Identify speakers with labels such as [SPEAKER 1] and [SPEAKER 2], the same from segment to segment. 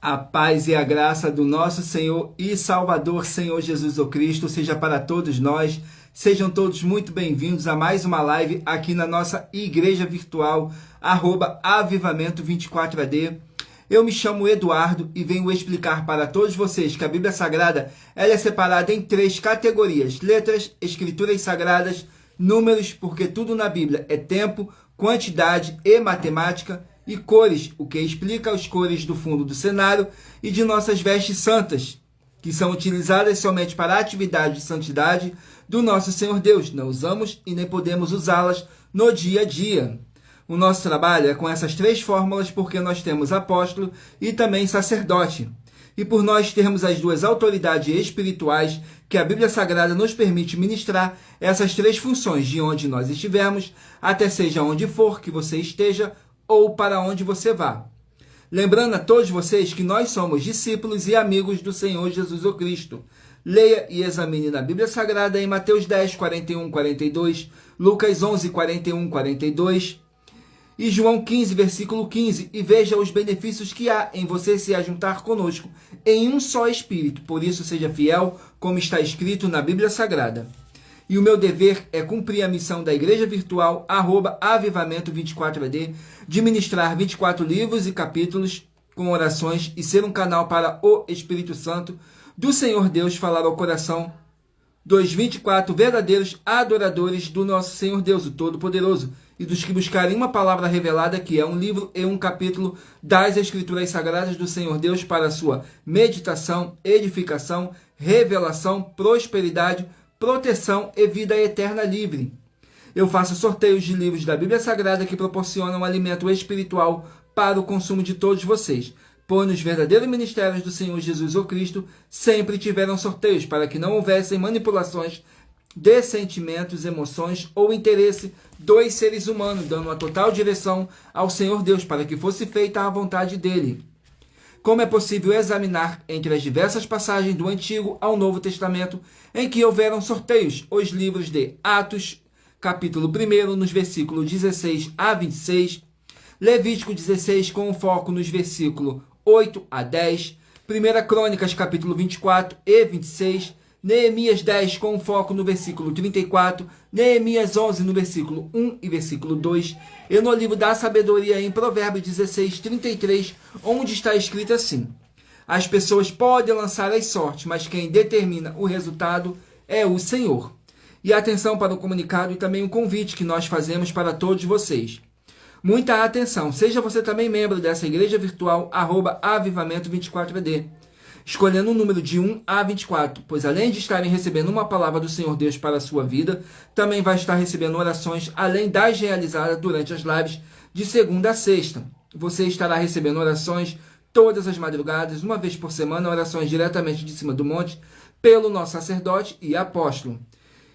[SPEAKER 1] A paz e a graça do nosso Senhor e Salvador, Senhor Jesus o Cristo, seja para todos nós. Sejam todos muito bem-vindos a mais uma live aqui na nossa igreja virtual, @avivamento24AD. Eu me chamo Eduardo e venho explicar para todos vocês que a Bíblia Sagrada ela é separada em 3 categorias: letras, escrituras sagradas, números, porque tudo na Bíblia é tempo, quantidade e matemática, e cores, o que explica as cores do fundo do cenário e de nossas vestes santas, que são utilizadas somente para a atividade de santidade do nosso Senhor Deus. Não usamos e nem podemos usá-las no dia a dia. O nosso trabalho é com essas 3 fórmulas porque nós temos apóstolo e também sacerdote. E por nós termos as 2 autoridades espirituais que a Bíblia Sagrada nos permite ministrar essas 3 funções de onde nós estivermos, até seja onde for que você esteja, ou para onde você vá. Lembrando a todos vocês que nós somos discípulos e amigos do Senhor Jesus o Cristo. Leia e examine na Bíblia Sagrada em Mateus 10, 41, 42, Lucas 11, 41, 42 e João 15, versículo 15, e veja os benefícios que há em você se ajuntar conosco em um só Espírito. Por isso, seja fiel, como está escrito na Bíblia Sagrada. E o meu dever é cumprir a missão da Igreja Virtual, @avivamento24AD, de ministrar 24 livros e capítulos com orações e ser um canal para o Espírito Santo do Senhor Deus falar ao coração dos 24 verdadeiros adoradores do nosso Senhor Deus, o Todo-Poderoso, e dos que buscarem uma palavra revelada, que é um livro e um capítulo das Escrituras Sagradas do Senhor Deus para a sua meditação, edificação, revelação, prosperidade, proteção e vida eterna livre. Eu faço sorteios de livros da Bíblia Sagrada que proporcionam alimento espiritual para o consumo de todos vocês. Pois nos verdadeiros ministérios do Senhor Jesus o Cristo sempre tiveram sorteios para que não houvessem manipulações de sentimentos, emoções ou interesse dos seres humanos, dando uma total direção ao Senhor Deus para que fosse feita a vontade dele. Como é possível examinar entre as diversas passagens do Antigo ao Novo Testamento em que houveram sorteios, os livros de Atos, capítulo 1, nos versículos 16 a 26, Levítico 16, com foco nos versículos 8 a 10, 1 Crônicas, capítulo 24 e 26, Neemias 10, com foco no versículo 34, Neemias 11, no versículo 1 e versículo 2, e no livro da sabedoria em Provérbios 16, 33, onde está escrito assim: as pessoas podem lançar as sortes, mas quem determina o resultado é o Senhor. E atenção para o comunicado e também o convite que nós fazemos para todos vocês. Muita atenção, seja você também membro dessa igreja virtual, @avivamento24AD, escolhendo um número de 1 a 24, pois além de estarem recebendo uma palavra do Senhor Deus para a sua vida, também vai estar recebendo orações, além das realizadas durante as lives de segunda a sexta. Você estará recebendo orações todas as madrugadas, uma vez por semana, orações diretamente de cima do monte, pelo nosso sacerdote e apóstolo.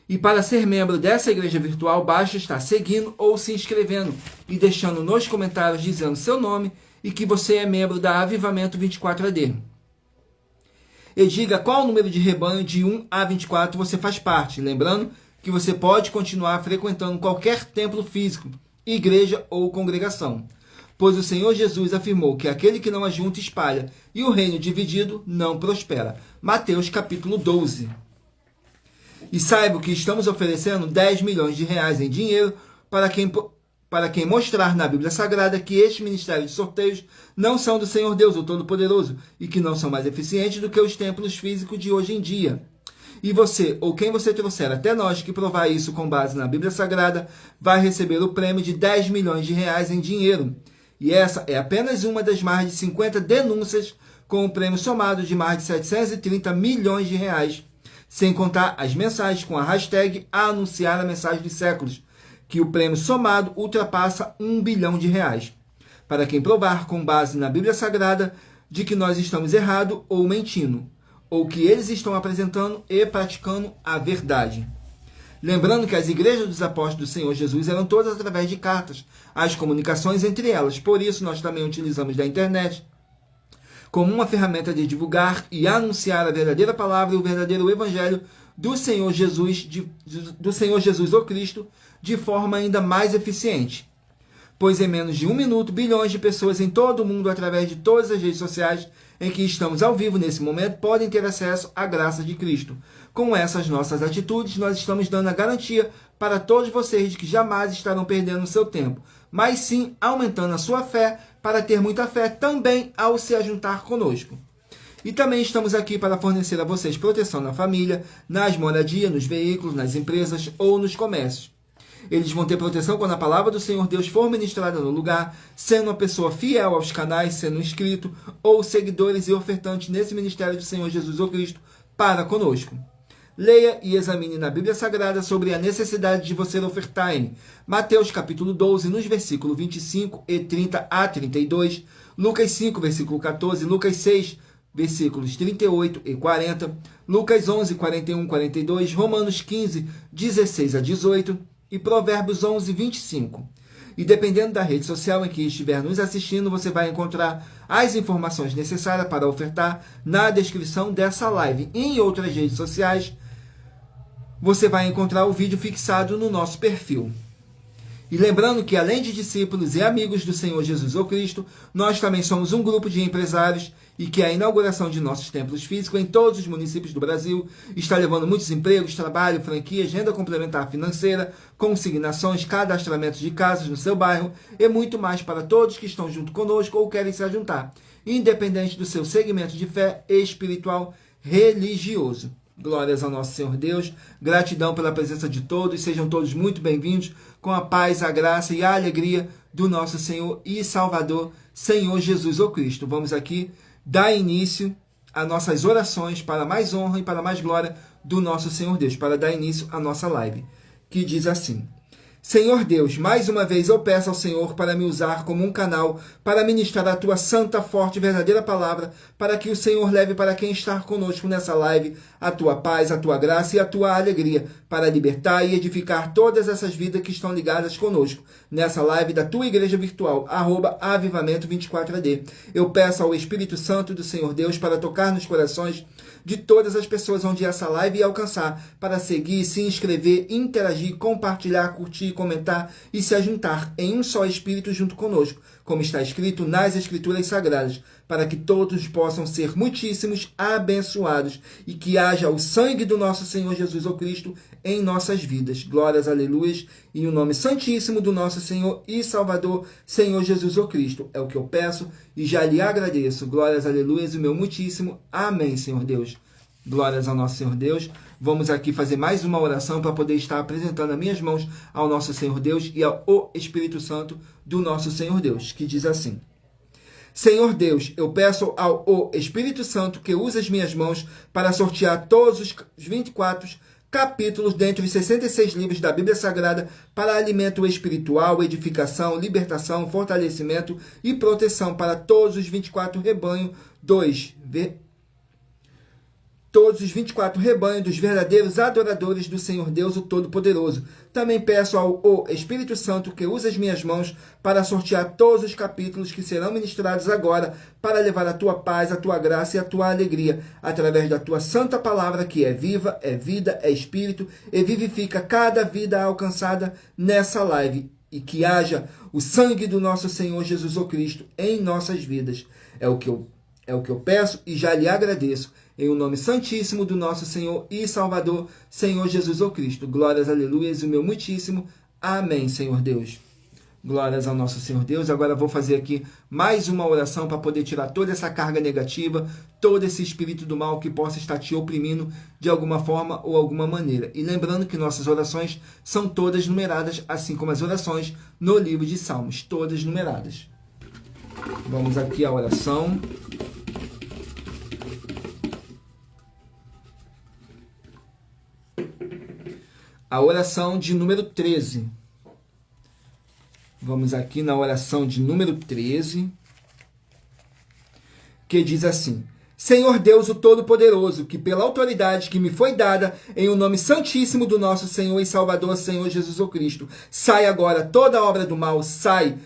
[SPEAKER 1] E para ser membro dessa igreja virtual, basta estar seguindo ou se inscrevendo e deixando nos comentários dizendo seu nome e que você é membro da Avivamento 24AD. E diga qual número de rebanho de 1 a 24 você faz parte. Lembrando que você pode continuar frequentando qualquer templo físico, igreja ou congregação. Pois o Senhor Jesus afirmou que aquele que não ajunta espalha, e o reino dividido não prospera. Mateus capítulo 12. E saiba que estamos oferecendo 10 milhões de reais em dinheiro para quem mostrar na Bíblia Sagrada que estes ministérios de sorteios não são do Senhor Deus, o Todo-Poderoso, e que não são mais eficientes do que os templos físicos de hoje em dia. E você, ou quem você trouxer até nós que provar isso com base na Bíblia Sagrada, vai receber o prêmio de 10 milhões de reais em dinheiro. E essa é apenas uma das mais de 50 denúncias com o prêmio somado de mais de 730 milhões de reais. Sem contar as mensagens com a hashtag Anunciar a Mensagem dos Séculos, que o prêmio somado ultrapassa 1 bilhão de reais. Para quem provar com base na Bíblia Sagrada de que nós estamos errado ou mentindo, ou que eles estão apresentando e praticando a verdade. Lembrando que as igrejas dos apóstolos do Senhor Jesus eram todas através de cartas, as comunicações entre elas. Por isso nós também utilizamos da internet como uma ferramenta de divulgar e anunciar a verdadeira palavra e o verdadeiro evangelho do Senhor Jesus, o Cristo, de forma ainda mais eficiente. pois em menos de um minuto, bilhões de pessoas em todo o mundo, através de todas as redes sociais em que estamos ao vivo nesse momento, podem ter acesso à graça de Cristo. Com essas nossas atitudes, nós estamos dando a garantia para todos vocês de que jamais estarão perdendo o seu tempo, mas sim aumentando a sua fé para ter muita fé também ao se ajuntar conosco. E também estamos aqui para fornecer a vocês proteção na família, nas moradias, nos veículos, nas empresas ou nos comércios. Eles vão ter proteção quando a palavra do Senhor Deus for ministrada no lugar, sendo uma pessoa fiel aos canais, sendo inscrito ou seguidores e ofertantes nesse ministério do Senhor Jesus ou Cristo para conosco. Leia e examine na Bíblia Sagrada sobre a necessidade de você ofertar em Mateus capítulo 12, nos versículos 25 e 30 a 32, Lucas 5, versículo 14, Lucas 6, versículos 38 e 40, Lucas 11, 41, 42, Romanos 15, 16 a 18 e Provérbios 11, 25. E dependendo da rede social em que estiver nos assistindo, você vai encontrar as informações necessárias para ofertar na descrição dessa live. E em outras redes sociais, você vai encontrar o vídeo fixado no nosso perfil. E lembrando que, além de discípulos e amigos do Senhor Jesus ou Cristo, nós também somos um grupo de empresários e que a inauguração de nossos templos físicos em todos os municípios do Brasil está levando muitos empregos, trabalho, franquias, renda complementar financeira, consignações, cadastramentos de casas no seu bairro e muito mais para todos que estão junto conosco ou querem se ajuntar, independente do seu segmento de fé espiritual religioso. Glórias ao nosso Senhor Deus, gratidão pela presença de todos, sejam todos muito bem-vindos, com a paz, a graça e a alegria do nosso Senhor e Salvador, Senhor Jesus ou Cristo. Vamos aqui dar início a nossas orações para mais honra e para mais glória do nosso Senhor Deus, para dar início à nossa live, que diz assim: Senhor Deus, mais uma vez eu peço ao Senhor para me usar como um canal para ministrar a tua santa, forte e verdadeira palavra, para que o Senhor leve para quem está conosco nessa live a tua paz, a tua graça e a tua alegria, para libertar e edificar todas essas vidas que estão ligadas conosco nessa live da tua igreja virtual, @avivamento24AD. Eu peço ao Espírito Santo do Senhor Deus para tocar nos corações de todas as pessoas onde essa live ia alcançar, para seguir, se inscrever, interagir, compartilhar, curtir, comentar e se ajuntar em um só Espírito junto conosco, como está escrito nas Escrituras Sagradas, para que todos possam ser muitíssimos abençoados e que haja o sangue do nosso Senhor Jesus ou Cristo em nossas vidas. Glórias, aleluias, em o nome santíssimo do nosso Senhor e Salvador, Senhor Jesus ou Cristo. É o que eu peço e já lhe agradeço. Glórias, aleluias, o meu muitíssimo amém, Senhor Deus. Glórias ao nosso Senhor Deus. Vamos aqui fazer mais uma oração para poder estar apresentando as minhas mãos ao nosso Senhor Deus e ao Espírito Santo do nosso Senhor Deus, que diz assim: Senhor Deus, eu peço ao Espírito Santo que use as minhas mãos para sortear todos os 24 capítulos dentre os 66 livros da Bíblia Sagrada para alimento espiritual, edificação, libertação, fortalecimento e proteção para todos os 24 rebanhos todos os 24 rebanhos dos verdadeiros adoradores do Senhor Deus, o Todo-Poderoso. Também peço ao Espírito Santo que use as minhas mãos para sortear todos os capítulos que serão ministrados agora, para levar a tua paz, a tua graça e a tua alegria, através da tua santa palavra, que é viva, é vida, é espírito, e vivifica cada vida alcançada nessa live. E que haja o sangue do nosso Senhor Jesus ou Cristo em nossas vidas. É o que eu peço e já lhe agradeço. Em o nome santíssimo do nosso Senhor e Salvador, Senhor Jesus ou Cristo. Glórias, aleluias, o meu muitíssimo amém, Senhor Deus. Glórias ao nosso Senhor Deus. Agora vou fazer aqui mais uma oração para poder tirar toda essa carga negativa, todo esse espírito do mal que possa estar te oprimindo de alguma forma ou alguma maneira. E lembrando que nossas orações são todas numeradas, assim como as orações no livro de Salmos, todas numeradas. Vamos aqui à oração. A oração de número 13. Vamos aqui na oração de número 13, que diz assim: Senhor Deus, o Todo-Poderoso, que pela autoridade que me foi dada, em o nome santíssimo do nosso Senhor e Salvador, Senhor Jesus o Cristo, sai agora toda obra do mal, sai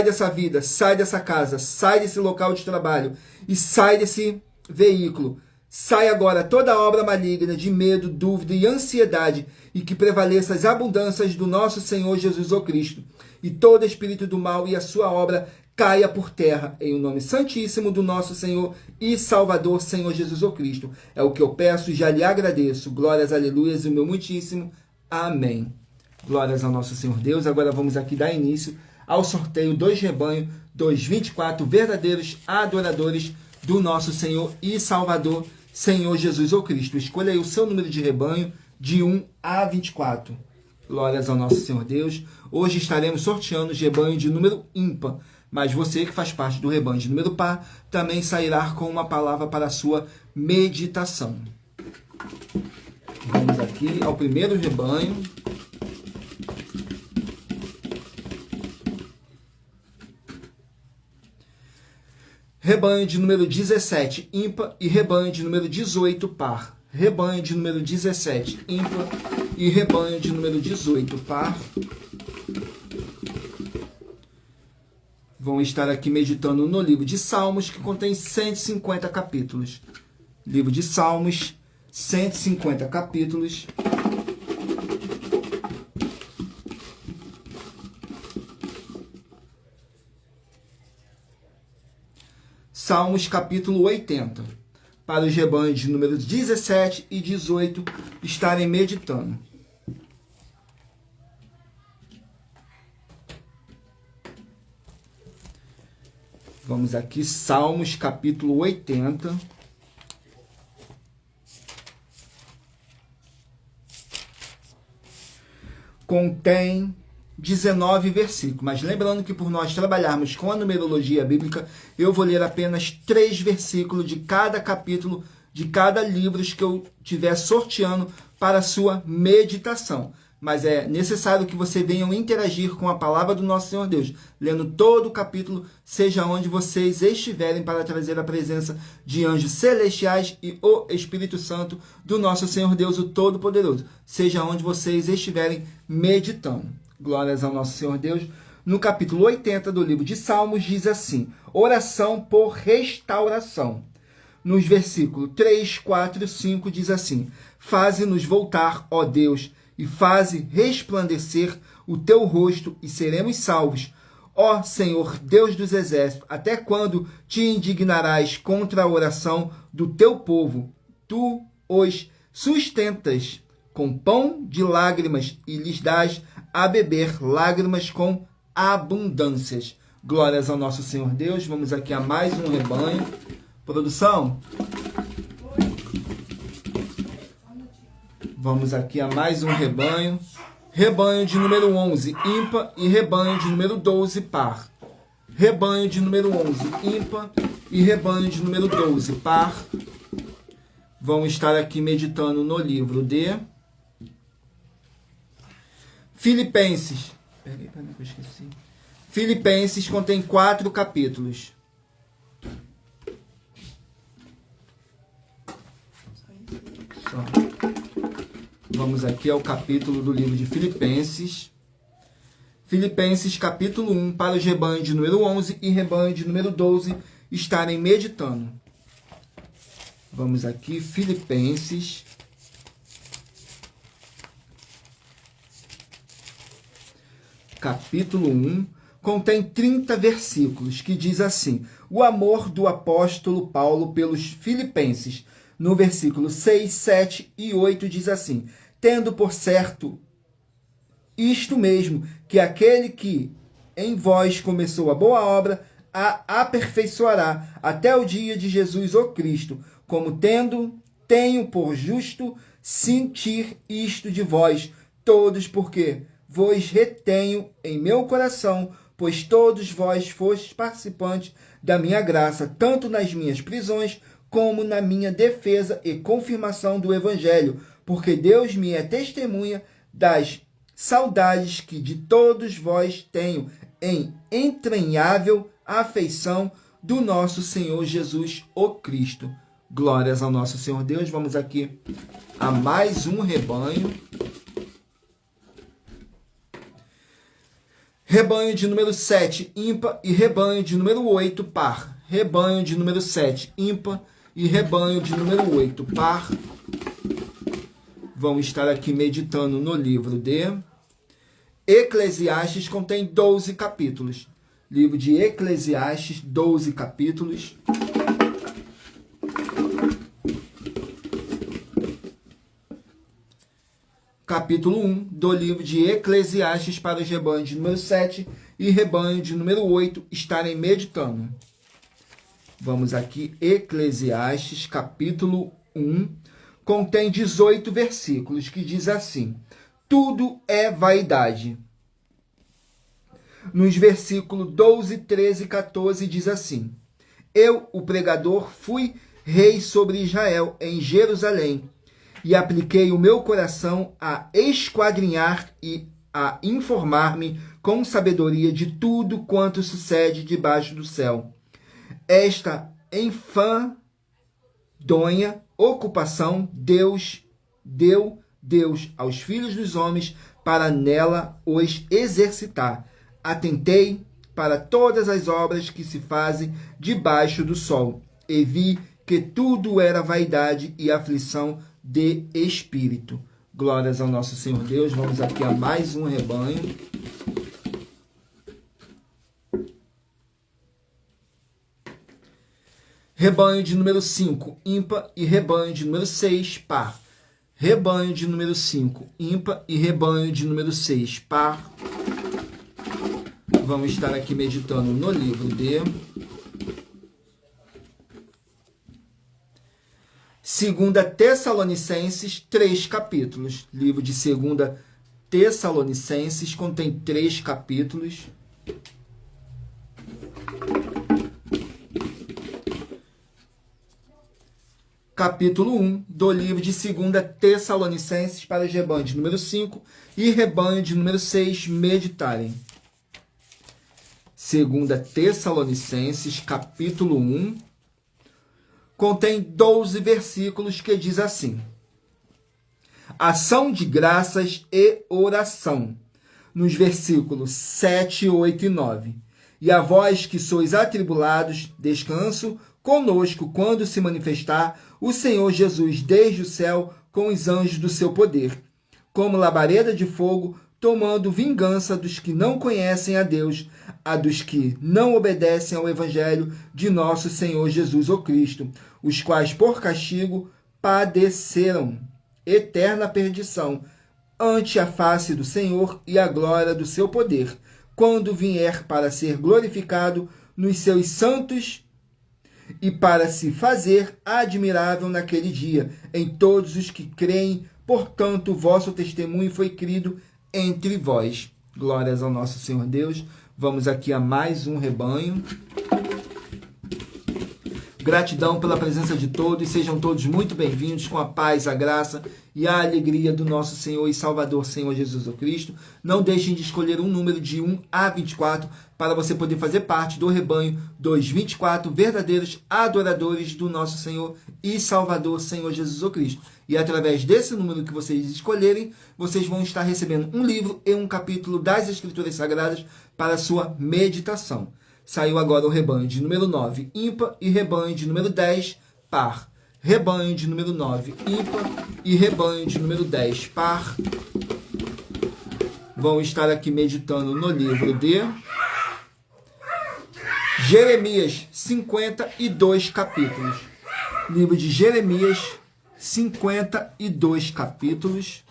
[SPEAKER 1] dessa vida, sai dessa casa, sai desse local de trabalho e sai desse veículo. Sai agora toda obra maligna de medo, dúvida e ansiedade, e que prevaleça as abundâncias do nosso Senhor Jesus o Cristo. e todo espírito do mal e a sua obra caia por terra, em o nome santíssimo do nosso Senhor e Salvador, Senhor Jesus o Cristo. É o que eu peço e já lhe agradeço. Glórias, aleluias, e o meu muitíssimo. Amém. Glórias ao nosso Senhor Deus. Agora vamos aqui dar início ao sorteio dos rebanhos dos 24 verdadeiros adoradores do nosso Senhor e Salvador, Senhor Jesus o Cristo. Escolha aí o seu número de rebanho de 1 a 24. Glórias ao nosso Senhor Deus. Hoje estaremos sorteando os rebanhos de número ímpar, mas você que faz parte do rebanho de número par também sairá com uma palavra para a sua meditação. Vamos aqui ao primeiro rebanho. Rebanho de número 17, ímpar, e rebanho de número 18, par. Rebanho de número 17, ímpar, e rebanho de número 18, par. Vão estar aqui meditando no livro de Salmos, que contém 150 capítulos. Livro de Salmos, 150 capítulos. Salmos capítulo 80, para os rebanhos de números 17 e 18 estarem meditando. Vamos aqui, Salmos capítulo 80. Contém 19 versículos, mas lembrando que por nós trabalharmos com a numerologia bíblica, eu vou ler apenas 3 versículos de cada capítulo, de cada livro que eu estiver sorteando para a sua meditação. Mas é necessário que você venham interagir com a palavra do nosso Senhor Deus, lendo todo o capítulo, seja onde vocês estiverem, para trazer a presença de anjos celestiais e o Espírito Santo do nosso Senhor Deus, o Todo-Poderoso, seja onde vocês estiverem meditando. Glórias ao nosso Senhor Deus. No capítulo 80 do livro de Salmos diz assim: oração por restauração. Nos versículos 3, 4 e 5 diz assim: faze-nos voltar, ó Deus, e faze resplandecer o teu rosto, e seremos salvos. Ó Senhor, Deus dos exércitos, até quando te indignarás contra a oração do teu povo? Tu os sustentas com pão de lágrimas e lhes dás a beber lágrimas com abundâncias. Glórias ao nosso Senhor Deus. Vamos aqui a mais um rebanho. Produção? Vamos aqui a mais um rebanho. Rebanho de número 11, ímpar, e rebanho de número 12, par. Rebanho de número 11, ímpar, e rebanho de número 12, par. Vão estar aqui meditando no livro de Filipenses. Peraí, que eu esqueci. Filipenses contém 4 capítulos. Só. Vamos aqui ao capítulo do livro de Filipenses. Filipenses capítulo 1, para os rebanhos de número 11 e rebanho de número 12 estarem meditando. Vamos aqui, Filipenses capítulo 1, contém 30 versículos, que diz assim: o amor do apóstolo Paulo pelos filipenses. No versículo 6, 7 e 8 diz assim: tendo por certo isto mesmo, que aquele que em vós começou a boa obra, a aperfeiçoará até o dia de Jesus o Cristo, como tenho por justo sentir isto de vós todos, porque vos retenho em meu coração, pois todos vós fostes participantes da minha graça, tanto nas minhas prisões, como na minha defesa e confirmação do Evangelho, porque Deus me é testemunha das saudades que de todos vós tenho em entranhável afeição do nosso Senhor Jesus, o Cristo. Glórias ao nosso Senhor Deus. Vamos aqui a mais um rebanho. Rebanho de número 7, ímpar, e rebanho de número 8, par. Rebanho de número 7, ímpar, e rebanho de número 8, par. Vamos estar aqui meditando no livro de Eclesiastes contém 12 capítulos. Livro de Eclesiastes, 12 capítulos. Capítulo 1 do livro de Eclesiastes para os rebanhos de número 7 e rebanho de número 8 estarem meditando. Vamos aqui, Eclesiastes, capítulo 1, contém 18 versículos, que diz assim: tudo é vaidade. Nos versículos 12, 13 e 14 diz assim: eu, o pregador, fui rei sobre Israel em Jerusalém, e apliquei o meu coração a esquadrinhar e a informar-me com sabedoria de tudo quanto sucede debaixo do céu. Esta enfadonha ocupação Deus deu aos filhos dos homens para nela os exercitar. Atentei para todas as obras que se fazem debaixo do sol, e vi que tudo era vaidade e aflição de espírito. Glórias ao nosso Senhor Deus. Vamos aqui a mais um rebanho. Rebanho de número 5, ímpar, e rebanho de número 6, par. Rebanho de número 5, ímpar, e rebanho de número 6, par. Vamos estar aqui meditando no livro de 2 Tessalonicenses, 3 capítulos. Livro de 2 Tessalonicenses contém 3 capítulos. Capítulo 1 do livro de 2 Tessalonicenses para os rebanhos de número 5 e rebanho de número 6 meditarem. 2 Tessalonicenses, capítulo 1, contém 12 versículos que diz assim: ação de graças e oração. Nos versículos 7, 8 e 9. E a vós que sois atribulados, descanso conosco quando se manifestar o Senhor Jesus desde o céu com os anjos do seu poder, como labareda de fogo, tomando vingança dos que não conhecem a Deus, a dos que não obedecem ao Evangelho de nosso Senhor Jesus o Cristo, os quais por castigo padeceram eterna perdição ante a face do Senhor e a glória do seu poder, quando vier para ser glorificado nos seus santos e para se fazer admirável naquele dia em todos os que creem. Portanto, o vosso testemunho foi crido entre vós. Glórias ao nosso Senhor Deus. Vamos aqui a mais um rebanho. Gratidão pela presença de todos. Sejam todos muito bem-vindos com a paz, a graça e a alegria do nosso Senhor e Salvador, Senhor Jesus Cristo. Não deixem de escolher um número de 1 a 24 para você poder fazer parte do rebanho dos 24 verdadeiros adoradores do nosso Senhor e Salvador, Senhor Jesus Cristo. E através desse número que vocês escolherem, vocês vão estar recebendo um livro e um capítulo das Escrituras Sagradas para a sua meditação. Saiu agora o rebanho de número 9, ímpar, e rebanho de número 10, par. Rebanho de número 9, ímpar, e rebanho de número 10, par. Vão estar aqui meditando no livro de Jeremias, 52 capítulos. Livro de Jeremias, 52 capítulos.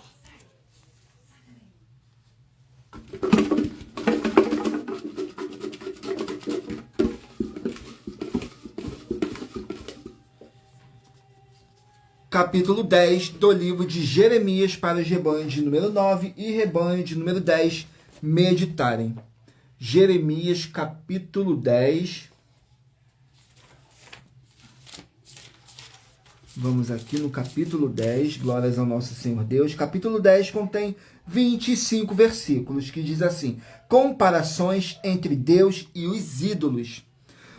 [SPEAKER 1] Capítulo 10 do livro de Jeremias para os rebanhos de número 9 e rebanho de número 10 meditarem. Jeremias, capítulo 10. Vamos aqui no capítulo 10, glórias ao nosso Senhor Deus. Capítulo 10 contém 25 versículos, que diz assim: comparações entre Deus e os ídolos.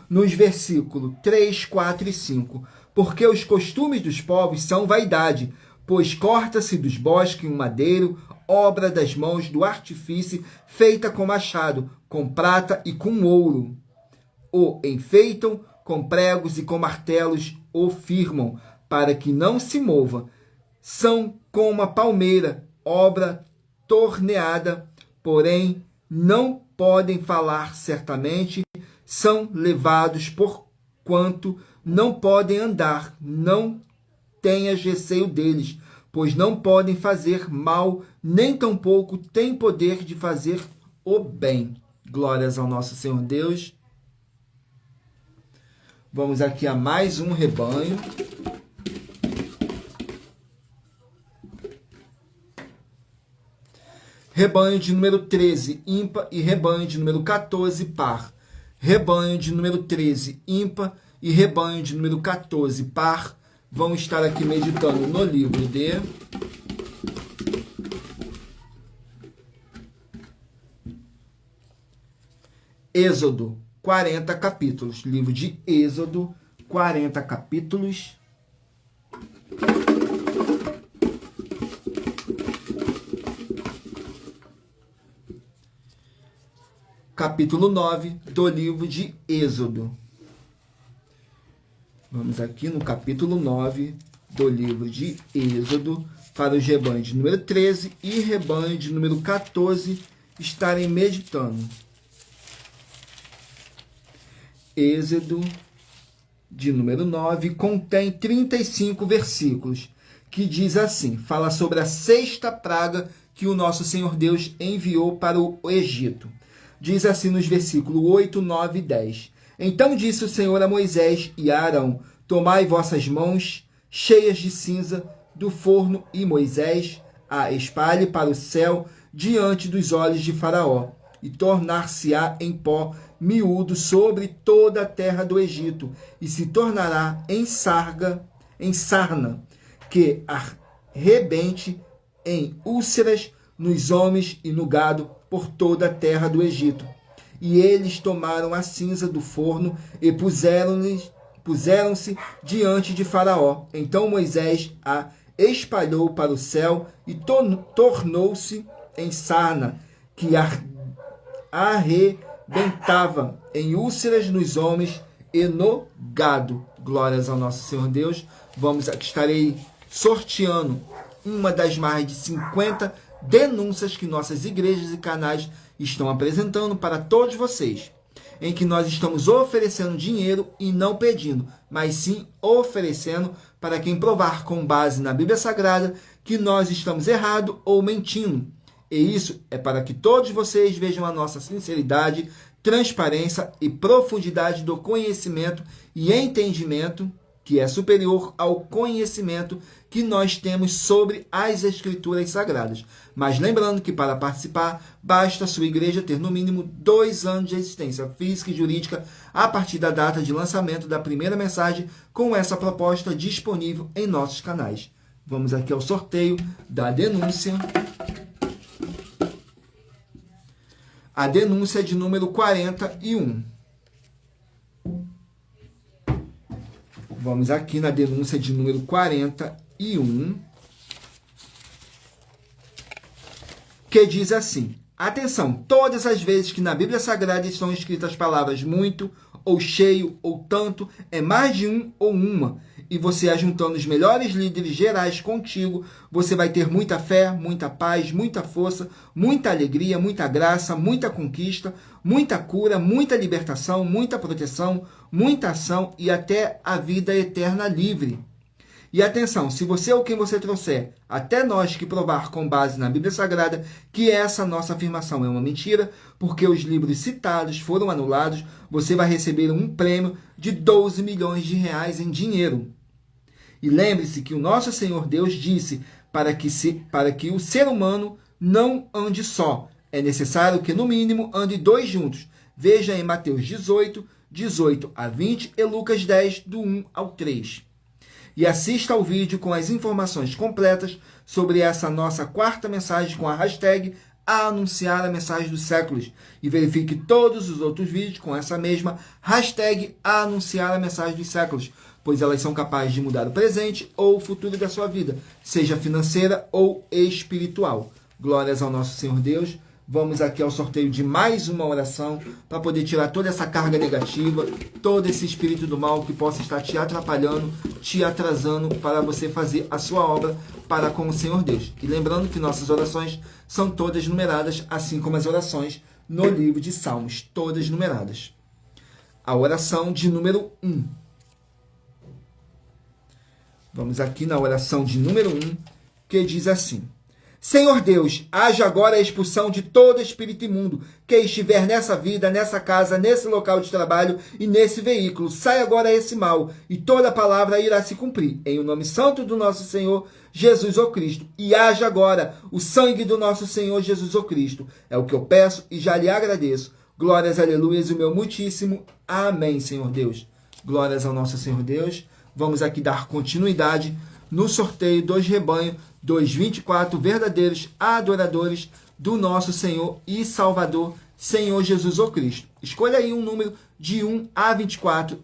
[SPEAKER 1] Nos versículos 3, 4 e 5. Porque os costumes dos povos são vaidade, pois corta-se dos bosques um madeiro, obra das mãos do artífice, feita com machado, com prata e com ouro. O enfeitam com pregos e com martelos o firmam, para que não se mova. São como a palmeira, obra torneada porém não podem falar certamente, são levados por quanto não podem andar, não tenhas receio deles, pois não podem fazer mal, nem tampouco têm poder de fazer o bem. Glórias ao nosso Senhor Deus. Vamos aqui a mais um rebanho. Rebanho de número 13, ímpar, e rebanho de número 14, par. Rebanho de número 13, ímpar, e rebanho de número 14, par. Vamos estar aqui meditando no livro de Êxodo, 40 capítulos. Livro de Êxodo, 40 capítulos. Capítulo 9 do livro de Êxodo. Vamos aqui no capítulo 9 do livro de Êxodo, para os rebanhos de número 13 e rebanho de número 14 estarem meditando. Êxodo de número 9 contém 35 versículos, que diz assim, fala sobre a sexta praga que o nosso Senhor Deus enviou para o Egito. Diz assim nos versículos 8, 9 e 10. Então disse o Senhor a Moisés e a Arão, tomai vossas mãos cheias de cinza do forno, e Moisés a espalhe para o céu diante dos olhos de Faraó, e tornar-se-á em pó miúdo sobre toda a terra do Egito, e se tornará em sarna, que arrebente em úlceras nos homens e no gado por toda a terra do Egito. E eles tomaram a cinza do forno e puseram-se diante de Faraó. Então Moisés a espalhou para o céu e tornou-se em sarna, que arrebentava em úlceras nos homens e no gado. Glórias ao nosso Senhor Deus. Estarei sorteando uma das mais de 50 denúncias que nossas igrejas e canais estão apresentando para todos vocês, em que nós estamos oferecendo dinheiro e não pedindo, mas sim oferecendo para quem provar com base na Bíblia Sagrada que nós estamos errado ou mentindo. E isso é para que todos vocês vejam a nossa sinceridade, transparência e profundidade do conhecimento e entendimento, que é superior ao conhecimento que nós temos sobre as Escrituras Sagradas. Mas lembrando que para participar, basta a sua igreja ter no mínimo 2 anos de existência física e jurídica a partir da data de lançamento da primeira mensagem com essa proposta disponível em nossos canais. Vamos aqui ao sorteio da denúncia. A denúncia de número 41. Vamos aqui na denúncia de número 41, que diz assim: atenção, todas as vezes que na Bíblia Sagrada estão escritas as palavras muito, ou cheio, ou tanto, é mais de um ou uma, e você ajuntando os melhores líderes gerais contigo, você vai ter muita fé, muita paz, muita força, muita alegria, muita graça, muita conquista, muita cura, muita libertação, muita proteção, muita ação e até a vida eterna livre. E atenção, se você ou quem você trouxer, até nós que provar com base na Bíblia Sagrada que essa nossa afirmação é uma mentira, porque os livros citados foram anulados, você vai receber um prêmio de 12 milhões de reais em dinheiro. E lembre-se que o nosso Senhor Deus disse para que o ser humano não ande só. É necessário que, no mínimo, ande 2 juntos. Veja em Mateus 18, 18 a 20 e Lucas 10, do 1 ao 3. E assista ao vídeo com as informações completas sobre essa nossa 4ª mensagem com a hashtag a anunciar a mensagem dos séculos. E verifique todos os outros vídeos com essa mesma hashtag a anunciar a mensagem dos séculos, pois elas são capazes de mudar o presente ou o futuro da sua vida, seja financeira ou espiritual. Glórias ao nosso Senhor Deus. Vamos aqui ao sorteio de mais uma oração para poder tirar toda essa carga negativa, todo esse espírito do mal que possa estar te atrapalhando, te atrasando para você fazer a sua obra para com o Senhor Deus. E lembrando que nossas orações são todas numeradas, assim como as orações no livro de Salmos, todas numeradas. A oração de número 1. Vamos aqui na oração de número 1, que diz assim: Senhor Deus, haja agora a expulsão de todo espírito imundo que estiver nessa vida, nessa casa, nesse local de trabalho e nesse veículo. Sai agora esse mal e toda palavra irá se cumprir. Em o nome santo do nosso Senhor Jesus o Cristo. E haja agora o sangue do nosso Senhor Jesus o Cristo. É o que eu peço e já lhe agradeço. Glórias, aleluias, o meu muitíssimo. Amém, Senhor Deus. Glórias ao nosso Senhor Deus. Vamos aqui dar continuidade no sorteio dos rebanhos dos 24 verdadeiros adoradores do nosso Senhor e Salvador, Senhor Jesus o Cristo. Escolha aí um número de 1 a 24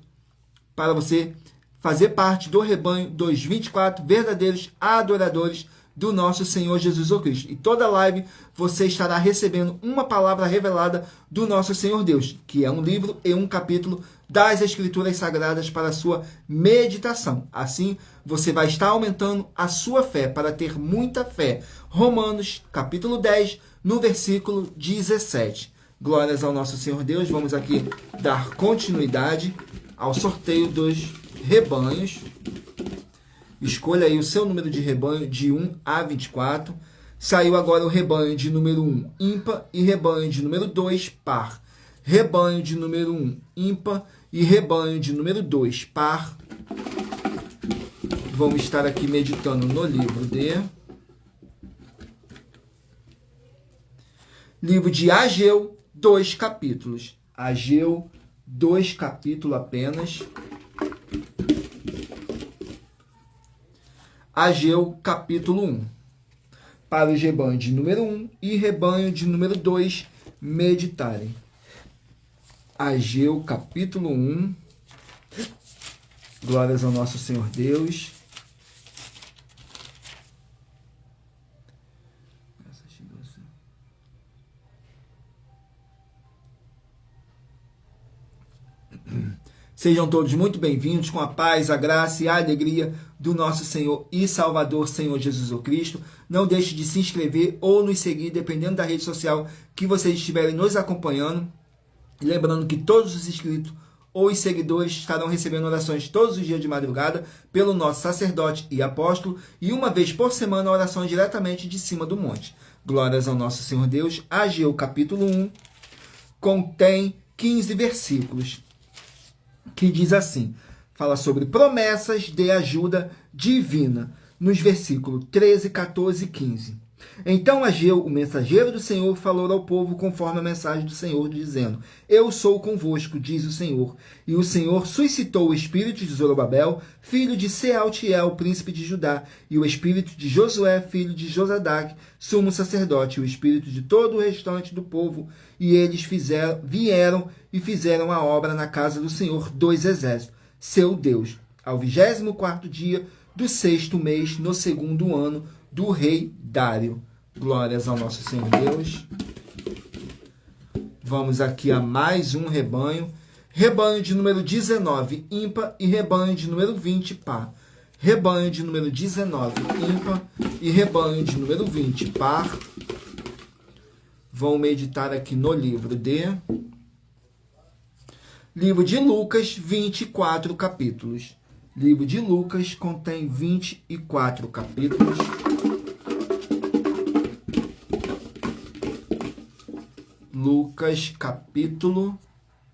[SPEAKER 1] para você fazer parte do rebanho dos 24 verdadeiros adoradores do nosso Senhor Jesus o Cristo. E toda live você estará recebendo uma palavra revelada do nosso Senhor Deus, que é um livro e um capítulo das Escrituras Sagradas para a sua meditação. Assim, você vai estar aumentando a sua fé para ter muita fé. Romanos, capítulo 10, no versículo 17. Glórias ao nosso Senhor Deus. Vamos aqui dar continuidade ao sorteio dos rebanhos. Escolha aí o seu número de rebanho de 1 a 24. Saiu agora o rebanho de número 1, ímpar, e rebanho de número 2, par. Rebanho de número 1, ímpar, e rebanho de número 2, par. Vamos estar aqui meditando no livro de Ageu, 2 capítulos. Ageu, 2 capítulos apenas. Ageu, capítulo 1. Para os rebanhos de número 1 e rebanho de número 2 meditarem. Ageu, capítulo 1. Glórias ao nosso Senhor Deus. Sejam todos muito bem-vindos com a paz, a graça e a alegria do nosso Senhor e Salvador, Senhor Jesus o Cristo. Não deixe de se inscrever ou nos seguir, dependendo da rede social que vocês estiverem nos acompanhando. Lembrando que todos os inscritos ou os seguidores estarão recebendo orações todos os dias de madrugada pelo nosso sacerdote e apóstolo, e uma vez por semana orações diretamente de cima do monte. Glórias ao nosso Senhor Deus. Ageu, capítulo 1, contém 15 versículos. Que diz assim, fala sobre promessas de ajuda divina, nos versículos 13, 14 e 15. Então Ageu, o mensageiro do Senhor, falou ao povo conforme a mensagem do Senhor, dizendo: Eu sou convosco, diz o Senhor. E o Senhor suscitou o espírito de Zorobabel, filho de Sealtiel, príncipe de Judá, e o espírito de Josué, filho de Josadaque, sumo sacerdote, e o espírito de todo o restante do povo, e eles vieram e fizeram a obra na casa do Senhor dos Exércitos, seu Deus, ao 24º dia do 6º mês, no 2º ano do rei Dário. Glórias ao nosso Senhor Deus. Vamos aqui a mais um rebanho. Rebanho de número 19, ímpar, e rebanho de número 20, par. Rebanho de número 19, ímpar, e rebanho de número 20, par. Vão meditar aqui no livro de Lucas, 24 capítulos. Livro de Lucas contém 24 capítulos. Lucas, capítulo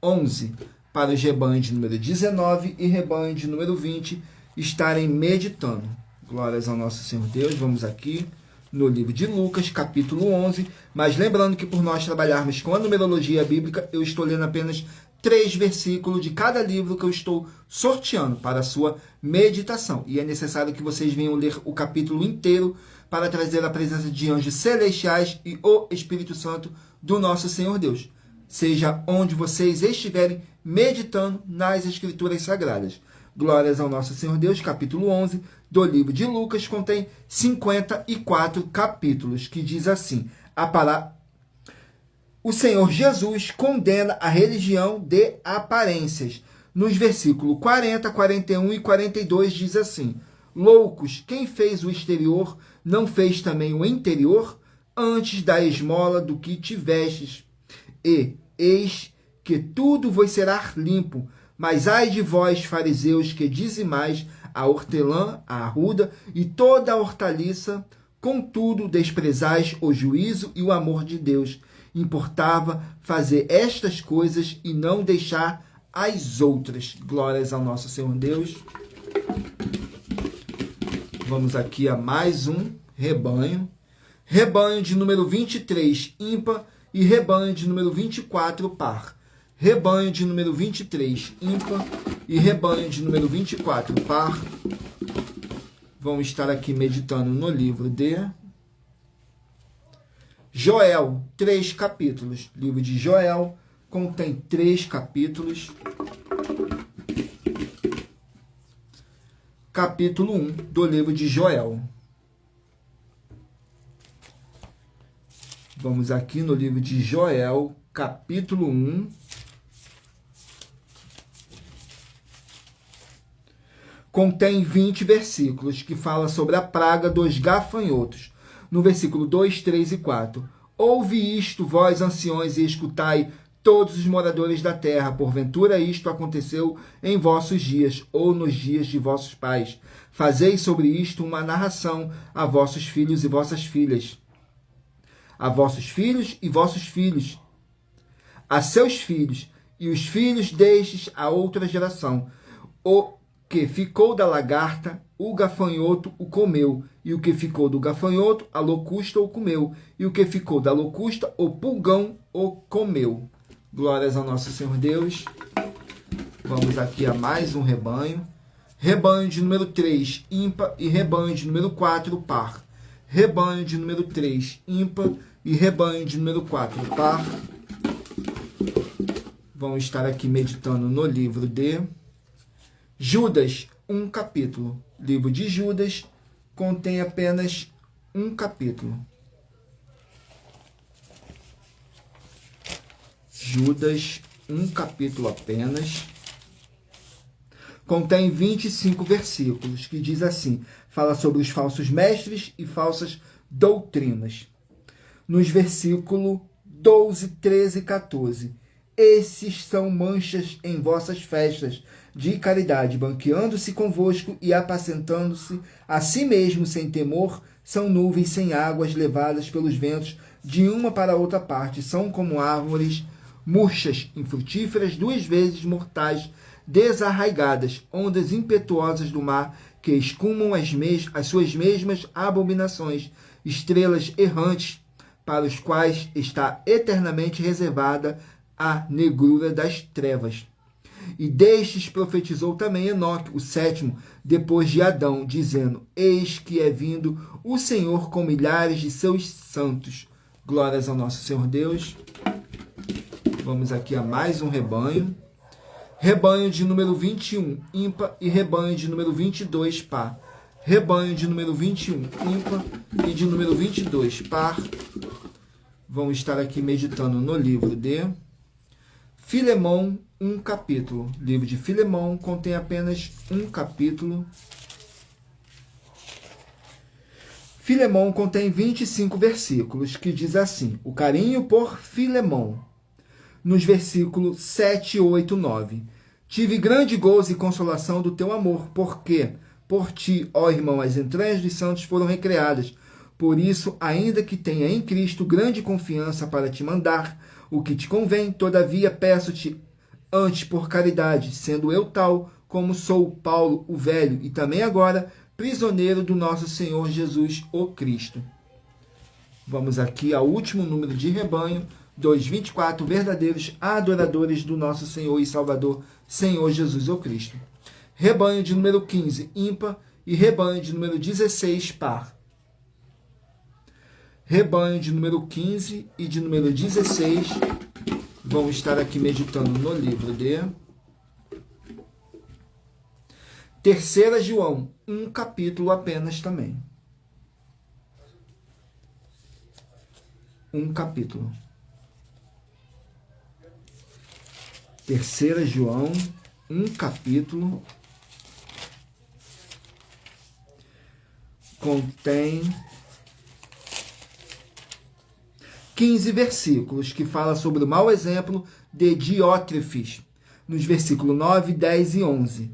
[SPEAKER 1] 11. Para os rebanhos de número 19 e rebanho de número 20 estarem meditando. Glórias ao nosso Senhor Deus. Vamos aqui no livro de Lucas, capítulo 11. Mas lembrando que por nós trabalharmos com a numerologia bíblica, eu estou lendo apenas 3 versículos de cada livro que eu estou sorteando para a sua meditação. E é necessário que vocês venham ler o capítulo inteiro para trazer a presença de anjos celestiais e o Espírito Santo do nosso Senhor Deus. Seja onde vocês estiverem meditando nas Escrituras Sagradas. Glórias ao nosso Senhor Deus, capítulo 11 do livro de Lucas, contém 54 capítulos, que diz assim, o Senhor Jesus condena a religião de aparências. Nos versículos 40, 41 e 42 diz assim: loucos, quem fez o exterior, não fez também o interior? Antes da esmola do que tivestes. E eis que tudo vos será limpo. Mas ai de vós, fariseus, que dizimais a hortelã, a arruda e toda a hortaliça, contudo desprezais o juízo e o amor de Deus. Importava fazer estas coisas e não deixar as outras. Glórias ao nosso Senhor Deus. Vamos aqui a mais um rebanho. Rebanho de número 23, ímpar, e rebanho de número 24, par. Rebanho de número 23, ímpar, e rebanho de número 24, par. Vamos estar aqui meditando no livro de Joel, 3 capítulos. O livro de Joel contém 3 capítulos. Capítulo 1 do livro de Joel. Vamos aqui no livro de Joel, capítulo 1. Contém 20 versículos que fala sobre a praga dos gafanhotos. No versículo 2, 3 e 4. Ouve isto, vós anciões, e escutai todos os moradores da terra. Porventura isto aconteceu em vossos dias, ou nos dias de vossos pais. Fazei sobre isto uma narração a vossos filhos e vossas filhas. A vossos filhos e vossos filhos. A seus filhos, e os filhos destes a outra geração. O que ficou da lagarta, o gafanhoto o comeu, e o que ficou do gafanhoto, a locusta o comeu, e o que ficou da locusta, o pulgão o comeu. Glórias ao nosso Senhor Deus. Vamos aqui a mais um rebanho. Rebanho de número 3, ímpar, e rebanho de número 4, par. Rebanho de número 3, ímpar, e rebanho de número 4, par. Vamos estar aqui meditando no livro de Judas, um capítulo. O livro de Judas contém apenas um capítulo. Judas, um capítulo apenas. Contém 25 versículos, que diz assim, fala sobre os falsos mestres e falsas doutrinas. Nos versículos 12, 13 e 14. Esses são manchas em vossas festas de caridade, banqueando-se convosco e apacentando-se a si mesmo sem temor, são nuvens sem águas levadas pelos ventos de uma para outra parte, são como árvores murchas, infrutíferas, 2 vezes mortais, desarraigadas, ondas impetuosas do mar que escumam as suas mesmas abominações, estrelas errantes, para os quais está eternamente reservada a negrura das trevas. E destes profetizou também Enoque, o 7º, depois de Adão, dizendo, eis que é vindo o Senhor com milhares de seus santos. Glórias ao nosso Senhor Deus. Vamos aqui a mais um rebanho. Rebanho de número 21, ímpar, e rebanho de número 22, par. Rebanho de número 21, ímpar, e de número 22, par. Vamos estar aqui meditando no livro de Filemão, um capítulo. O livro de Filemão contém apenas um capítulo. Filemão contém 25 versículos, que diz assim, o carinho por Filemão. Nos versículos 7, 8, 9. Tive grande gozo e consolação do teu amor, porque por ti, ó irmão, as entranhas dos santos foram recreadas. Por isso, ainda que tenha em Cristo grande confiança para te mandar o que te convém, todavia peço-te antes por caridade, sendo eu tal como sou Paulo o velho, e também agora prisioneiro do nosso Senhor Jesus o Cristo. Vamos aqui ao último número de rebanho, dos 24 verdadeiros adoradores do nosso Senhor e Salvador, Senhor Jesus o Cristo. Rebanho de número 15, ímpar, e rebanho de número 16, par. Rebanho de número 15 e de número 16, vamos estar aqui meditando no livro de 3 João, um capítulo apenas também. Um capítulo. 3 João, um capítulo, contém 15 versículos que fala sobre o mau exemplo de Diótrefes, nos versículos 9, 10 e 11.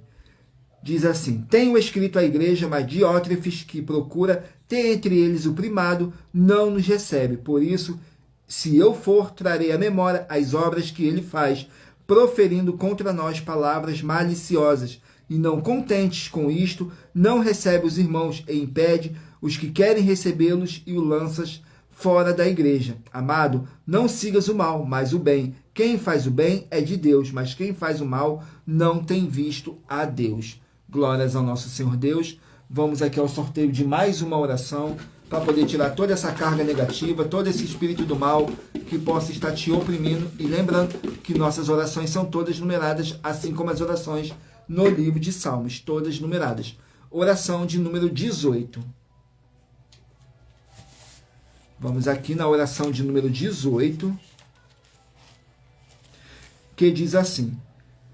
[SPEAKER 1] Diz assim: tenho escrito à igreja, mas Diótrefes, que procura ter entre eles o primado, não nos recebe. Por isso, se eu for, trarei à memória as obras que ele faz, proferindo contra nós palavras maliciosas. E não contentes com isto, não recebe os irmãos e impede os que querem recebê-los e o lanças fora da igreja. Amado, não sigas o mal, mas o bem. Quem faz o bem é de Deus, mas quem faz o mal não tem visto a Deus. Glórias ao nosso Senhor Deus. Vamos aqui ao sorteio de mais uma oração para poder tirar toda essa carga negativa, todo esse espírito do mal que possa estar te oprimindo. E lembrando que nossas orações são todas numeradas, assim como as orações no livro de Salmos, todas numeradas. Oração de número 18. Vamos aqui na oração de número 18, que diz assim: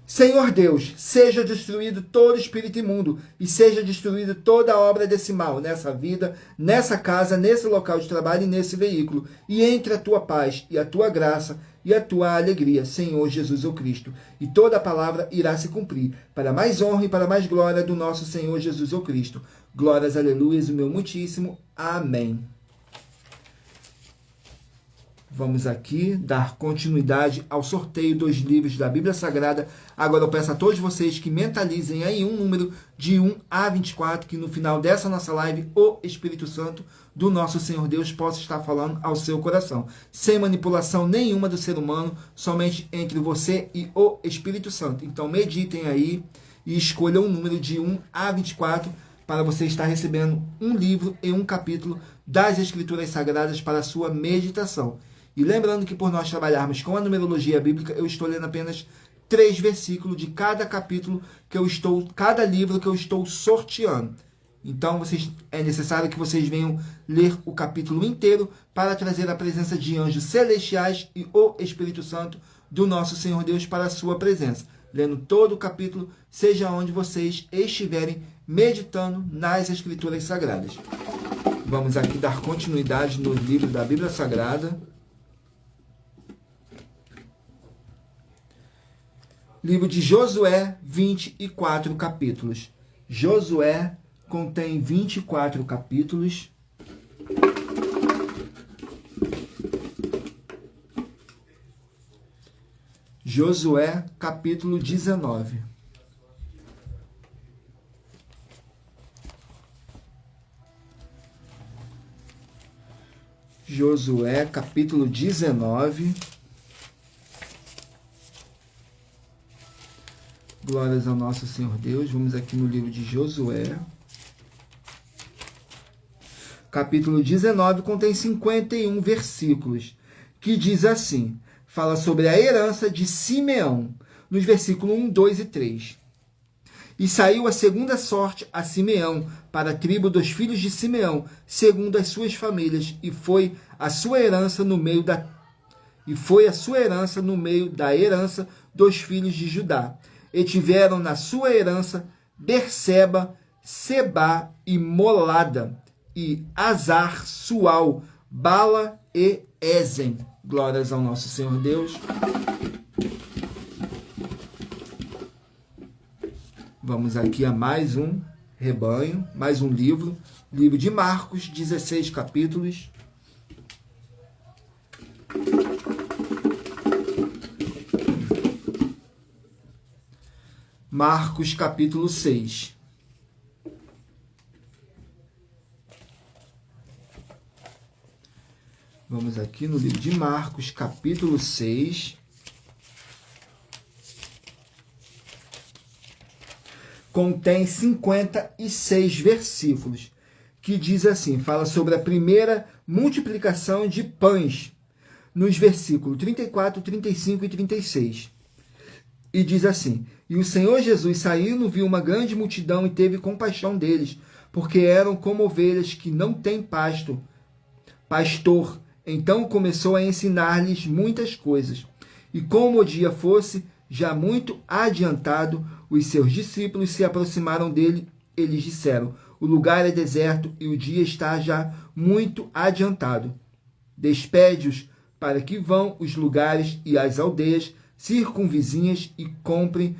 [SPEAKER 1] Senhor Deus, seja destruído todo espírito imundo e seja destruída toda obra desse mal nessa vida, nessa casa, nesse local de trabalho e nesse veículo. E entre a tua paz e a tua graça e a tua alegria, Senhor Jesus o Cristo. E toda a palavra irá se cumprir, para mais honra e para mais glória do nosso Senhor Jesus o Cristo. Glórias, aleluias, o meu muitíssimo. Amém. Vamos aqui dar continuidade ao sorteio dos livros da Bíblia Sagrada. Agora eu peço a todos vocês que mentalizem aí um número de 1 a 24, que no final dessa nossa live, o Espírito Santo do nosso Senhor Deus possa estar falando ao seu coração. Sem manipulação nenhuma do ser humano, somente entre você e o Espírito Santo. Então meditem aí e escolham um número de 1 a 24 para você estar recebendo um livro e um capítulo das Escrituras Sagradas para a sua meditação. E lembrando que por nós trabalharmos com a numerologia bíblica, eu estou lendo apenas 3 versículos de cada capítulo cada livro que eu estou sorteando. Então é necessário que vocês venham ler o capítulo inteiro para trazer a presença de anjos celestiais e o Espírito Santo do nosso Senhor Deus para a sua presença. Lendo todo o capítulo, seja onde vocês estiverem meditando nas Escrituras Sagradas. Vamos aqui dar continuidade no livro da Bíblia Sagrada. Livro de Josué, 24 capítulos. Josué contém 24 capítulos. Josué, capítulo 19. Josué, capítulo 19. Glórias ao nosso Senhor Deus. Vamos aqui no livro de Josué. Capítulo 19 contém 51 versículos, que diz assim, fala sobre a herança de Simeão, nos versículos 1, 2 e 3. E saiu a segunda sorte a Simeão, para a tribo dos filhos de Simeão, segundo as suas famílias, e foi a sua herança no meio da herança dos filhos de Judá. E tiveram na sua herança Berseba, Sebá e Molada, e Azar, Sual, Bala e Ezen. Glórias ao nosso Senhor Deus. Vamos aqui a mais um rebanho, mais um livro. Livro de Marcos, 16 capítulos. Marcos, capítulo 6. Vamos aqui no livro de Marcos, capítulo 6. Contém 56 versículos, que diz assim, fala sobre a primeira multiplicação de pães, nos versículos 34, 35 e 36. E diz assim, e o Senhor Jesus saindo, viu uma grande multidão e teve compaixão deles, porque eram como ovelhas que não têm pastor. Então começou a ensinar-lhes muitas coisas. E como o dia fosse, já muito adiantado, os seus discípulos se aproximaram dele. Eles disseram: o lugar é deserto e o dia está já muito adiantado. Despede-os para que vão os lugares e as aldeias circunvizinhas e comprem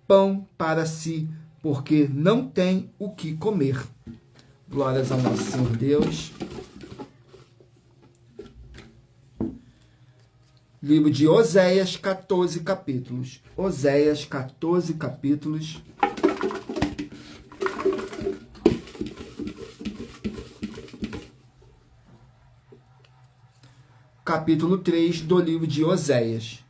[SPEAKER 1] pão para si, porque não têm o que comer. Glórias ao nosso Senhor Deus. Livro de Oséias, 14 capítulos. Oséias, 14 capítulos. Capítulo 3 do livro de Oséias.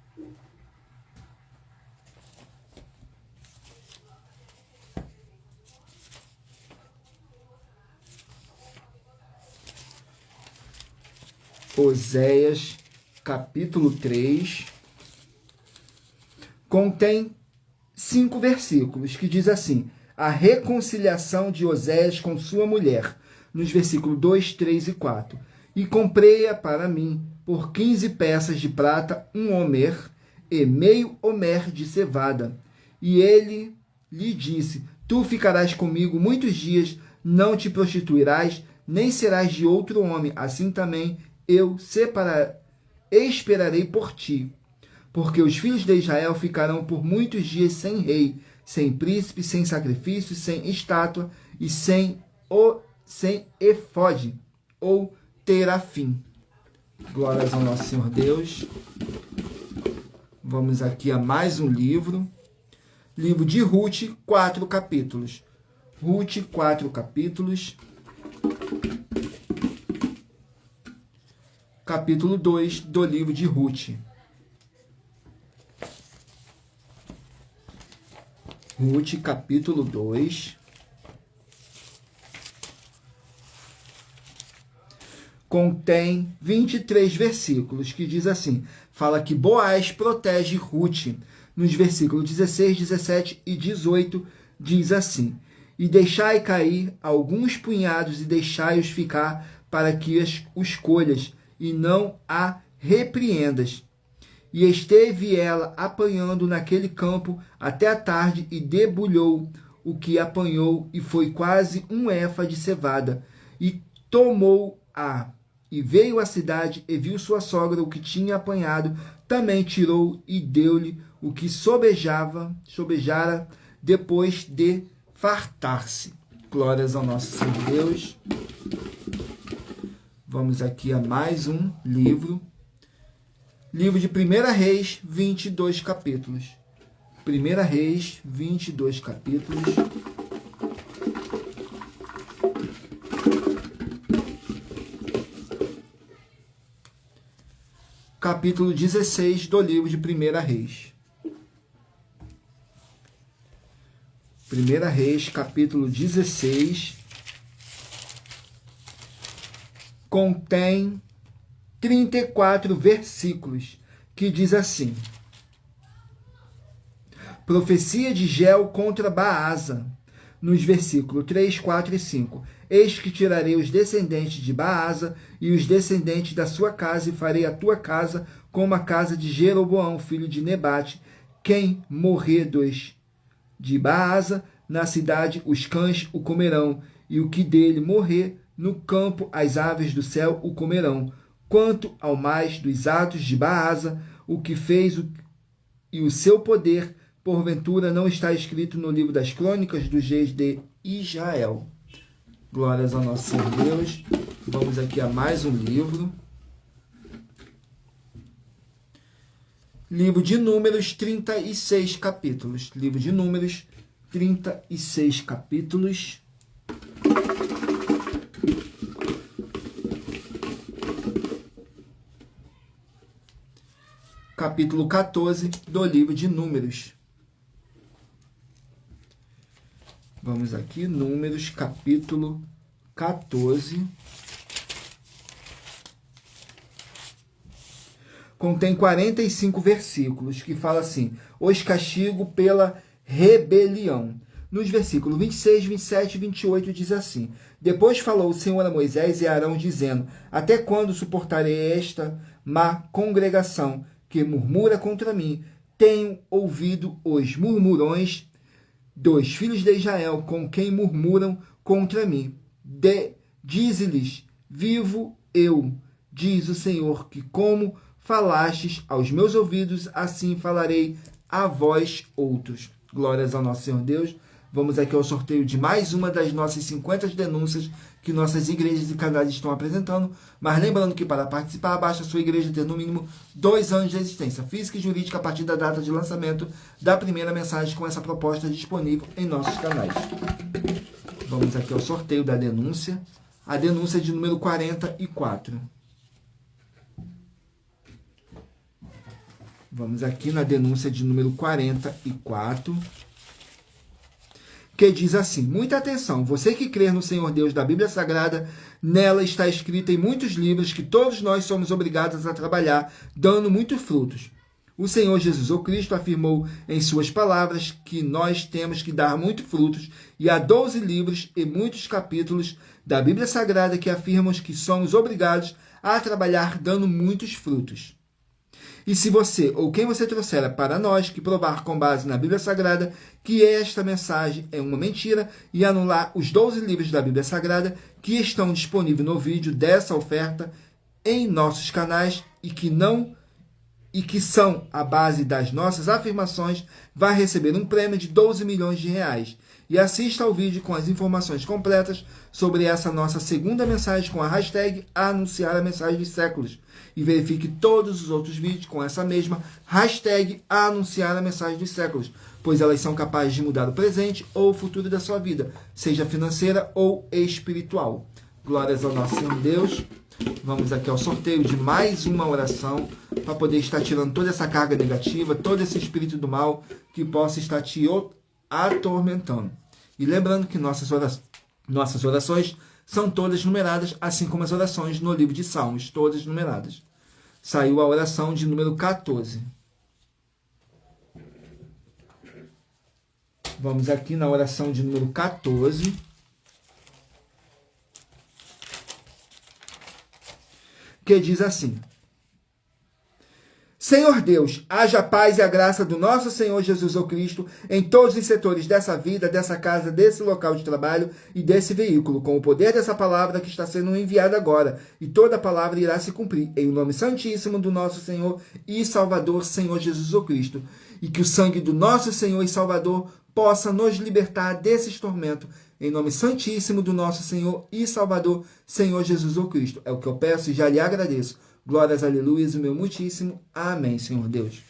[SPEAKER 1] Oséias, capítulo 3, contém 5 versículos, que diz assim: a reconciliação de Oséias com sua mulher, nos versículos 2, 3 e 4. E comprei-a para mim por 15 peças de prata, um homer e meio homer de cevada. E ele lhe disse: tu ficarás comigo muitos dias, não te prostituirás, nem serás de outro homem, assim também eu esperarei por ti, porque os filhos de Israel ficarão por muitos dias sem rei, sem príncipe, sem sacrifício, sem estátua e sem efode ou terafim. Glórias ao nosso Senhor Deus. Vamos aqui a mais um livro. Livro de Ruth, 4 capítulos. Ruth, 4 capítulos. Capítulo 2 do livro de Ruth. Ruth, capítulo 2. Contém 23 versículos, que diz assim: fala que Boaz protege Ruth. Nos versículos 16, 17 e 18, diz assim: e deixai cair alguns punhados e deixai-os ficar para que os colhas, e não a repreendas. E esteve ela apanhando naquele campo até a tarde, e debulhou o que apanhou, e foi quase um efa de cevada. E tomou-a, e veio à cidade, e viu sua sogra o que tinha apanhado, também tirou e deu-lhe o que sobejara, depois de fartar-se. Glórias ao nosso Senhor Deus. Vamos aqui a mais um livro. Livro de 1 Reis, 22 capítulos. 1 Reis, 22 capítulos. Capítulo 16 do livro de 1 Reis. 1 Reis, capítulo 16. Contém 34 versículos, que diz assim: profecia de Geu contra Baasa, nos versículos 3, 4 e 5. Eis que tirarei os descendentes de Baasa e os descendentes da sua casa, e farei a tua casa como a casa de Jeroboão, filho de Nebate. Quem morrer de Baasa na cidade, os cães o comerão, e o que dele morrer no campo, as aves do céu o comerão. Quanto ao mais dos atos de Baasa, o que fez e o seu poder, porventura não está escrito no livro das crônicas dos reis de Israel. Glórias ao nosso Senhor Deus. Vamos aqui a mais um livro. Livro de Números, 36 capítulos. Livro de Números, 36 capítulos. Capítulo 14 do livro de Números. Vamos aqui, Números, capítulo 14. Contém 45 versículos, que fala assim: os castigo pela rebelião. Nos versículos 26, 27 e 28 diz assim: depois falou o Senhor a Moisés e a Arão, dizendo: até quando suportarei esta má congregação que murmura contra mim? tenho ouvido os murmurões dos filhos de Israel, com quem murmuram contra mim. Dize-lhes, vivo eu, diz o Senhor, que como falastes aos meus ouvidos, assim falarei a vós outros. Glórias ao nosso Senhor Deus. Vamos aqui ao sorteio de mais uma das nossas 50 denúncias que nossas igrejas e canais estão apresentando. Mas lembrando que para participar, basta a sua igreja ter no mínimo 2 anos de existência física e jurídica a partir da data de lançamento da primeira mensagem com essa proposta disponível em nossos canais. Vamos aqui ao sorteio da denúncia. A denúncia de número 44. Vamos aqui na denúncia de número 44. Que diz assim: muita atenção, você que crê no Senhor Deus da Bíblia Sagrada, nela está escrita em muitos livros que todos nós somos obrigados a trabalhar, dando muitos frutos. O Senhor Jesus, o Cristo, afirmou em suas palavras que nós temos que dar muitos frutos, e há 12 livros e muitos capítulos da Bíblia Sagrada que afirmam que somos obrigados a trabalhar dando muitos frutos. E se você ou quem você trouxer para nós que provar com base na Bíblia Sagrada que esta mensagem é uma mentira e anular os 12 livros da Bíblia Sagrada que estão disponíveis no vídeo dessa oferta em nossos canais e que são a base das nossas afirmações, vai receber um prêmio de 12 milhões de reais. E assista ao vídeo com as informações completas sobre essa nossa segunda mensagem com a hashtag Anunciar a Mensagem dos Séculos. E verifique todos os outros vídeos com essa mesma hashtag Anunciar a Mensagem dos Séculos, pois elas são capazes de mudar o presente ou o futuro da sua vida, seja financeira ou espiritual. Glórias ao nosso Senhor Deus. Vamos aqui ao sorteio de mais uma oração para poder estar tirando toda essa carga negativa, todo esse espírito do mal que possa estar te atormentando. E lembrando que nossas orações são todas numeradas, assim como as orações no livro de Salmos, todas numeradas. Saiu a oração de número 14. Vamos aqui na oração de número 14. Que diz assim: Senhor Deus, haja a paz e a graça do nosso Senhor Jesus o Cristo em todos os setores dessa vida, dessa casa, desse local de trabalho e desse veículo, com o poder dessa palavra que está sendo enviada agora, e toda a palavra irá se cumprir, em nome santíssimo do nosso Senhor e Salvador, Senhor Jesus o Cristo, e que o sangue do nosso Senhor e Salvador possa nos libertar desses tormentos, em nome santíssimo do nosso Senhor e Salvador, Senhor Jesus o Cristo. É o que eu peço e já lhe agradeço. Glórias, aleluias, o meu muitíssimo. Amém, Senhor Deus.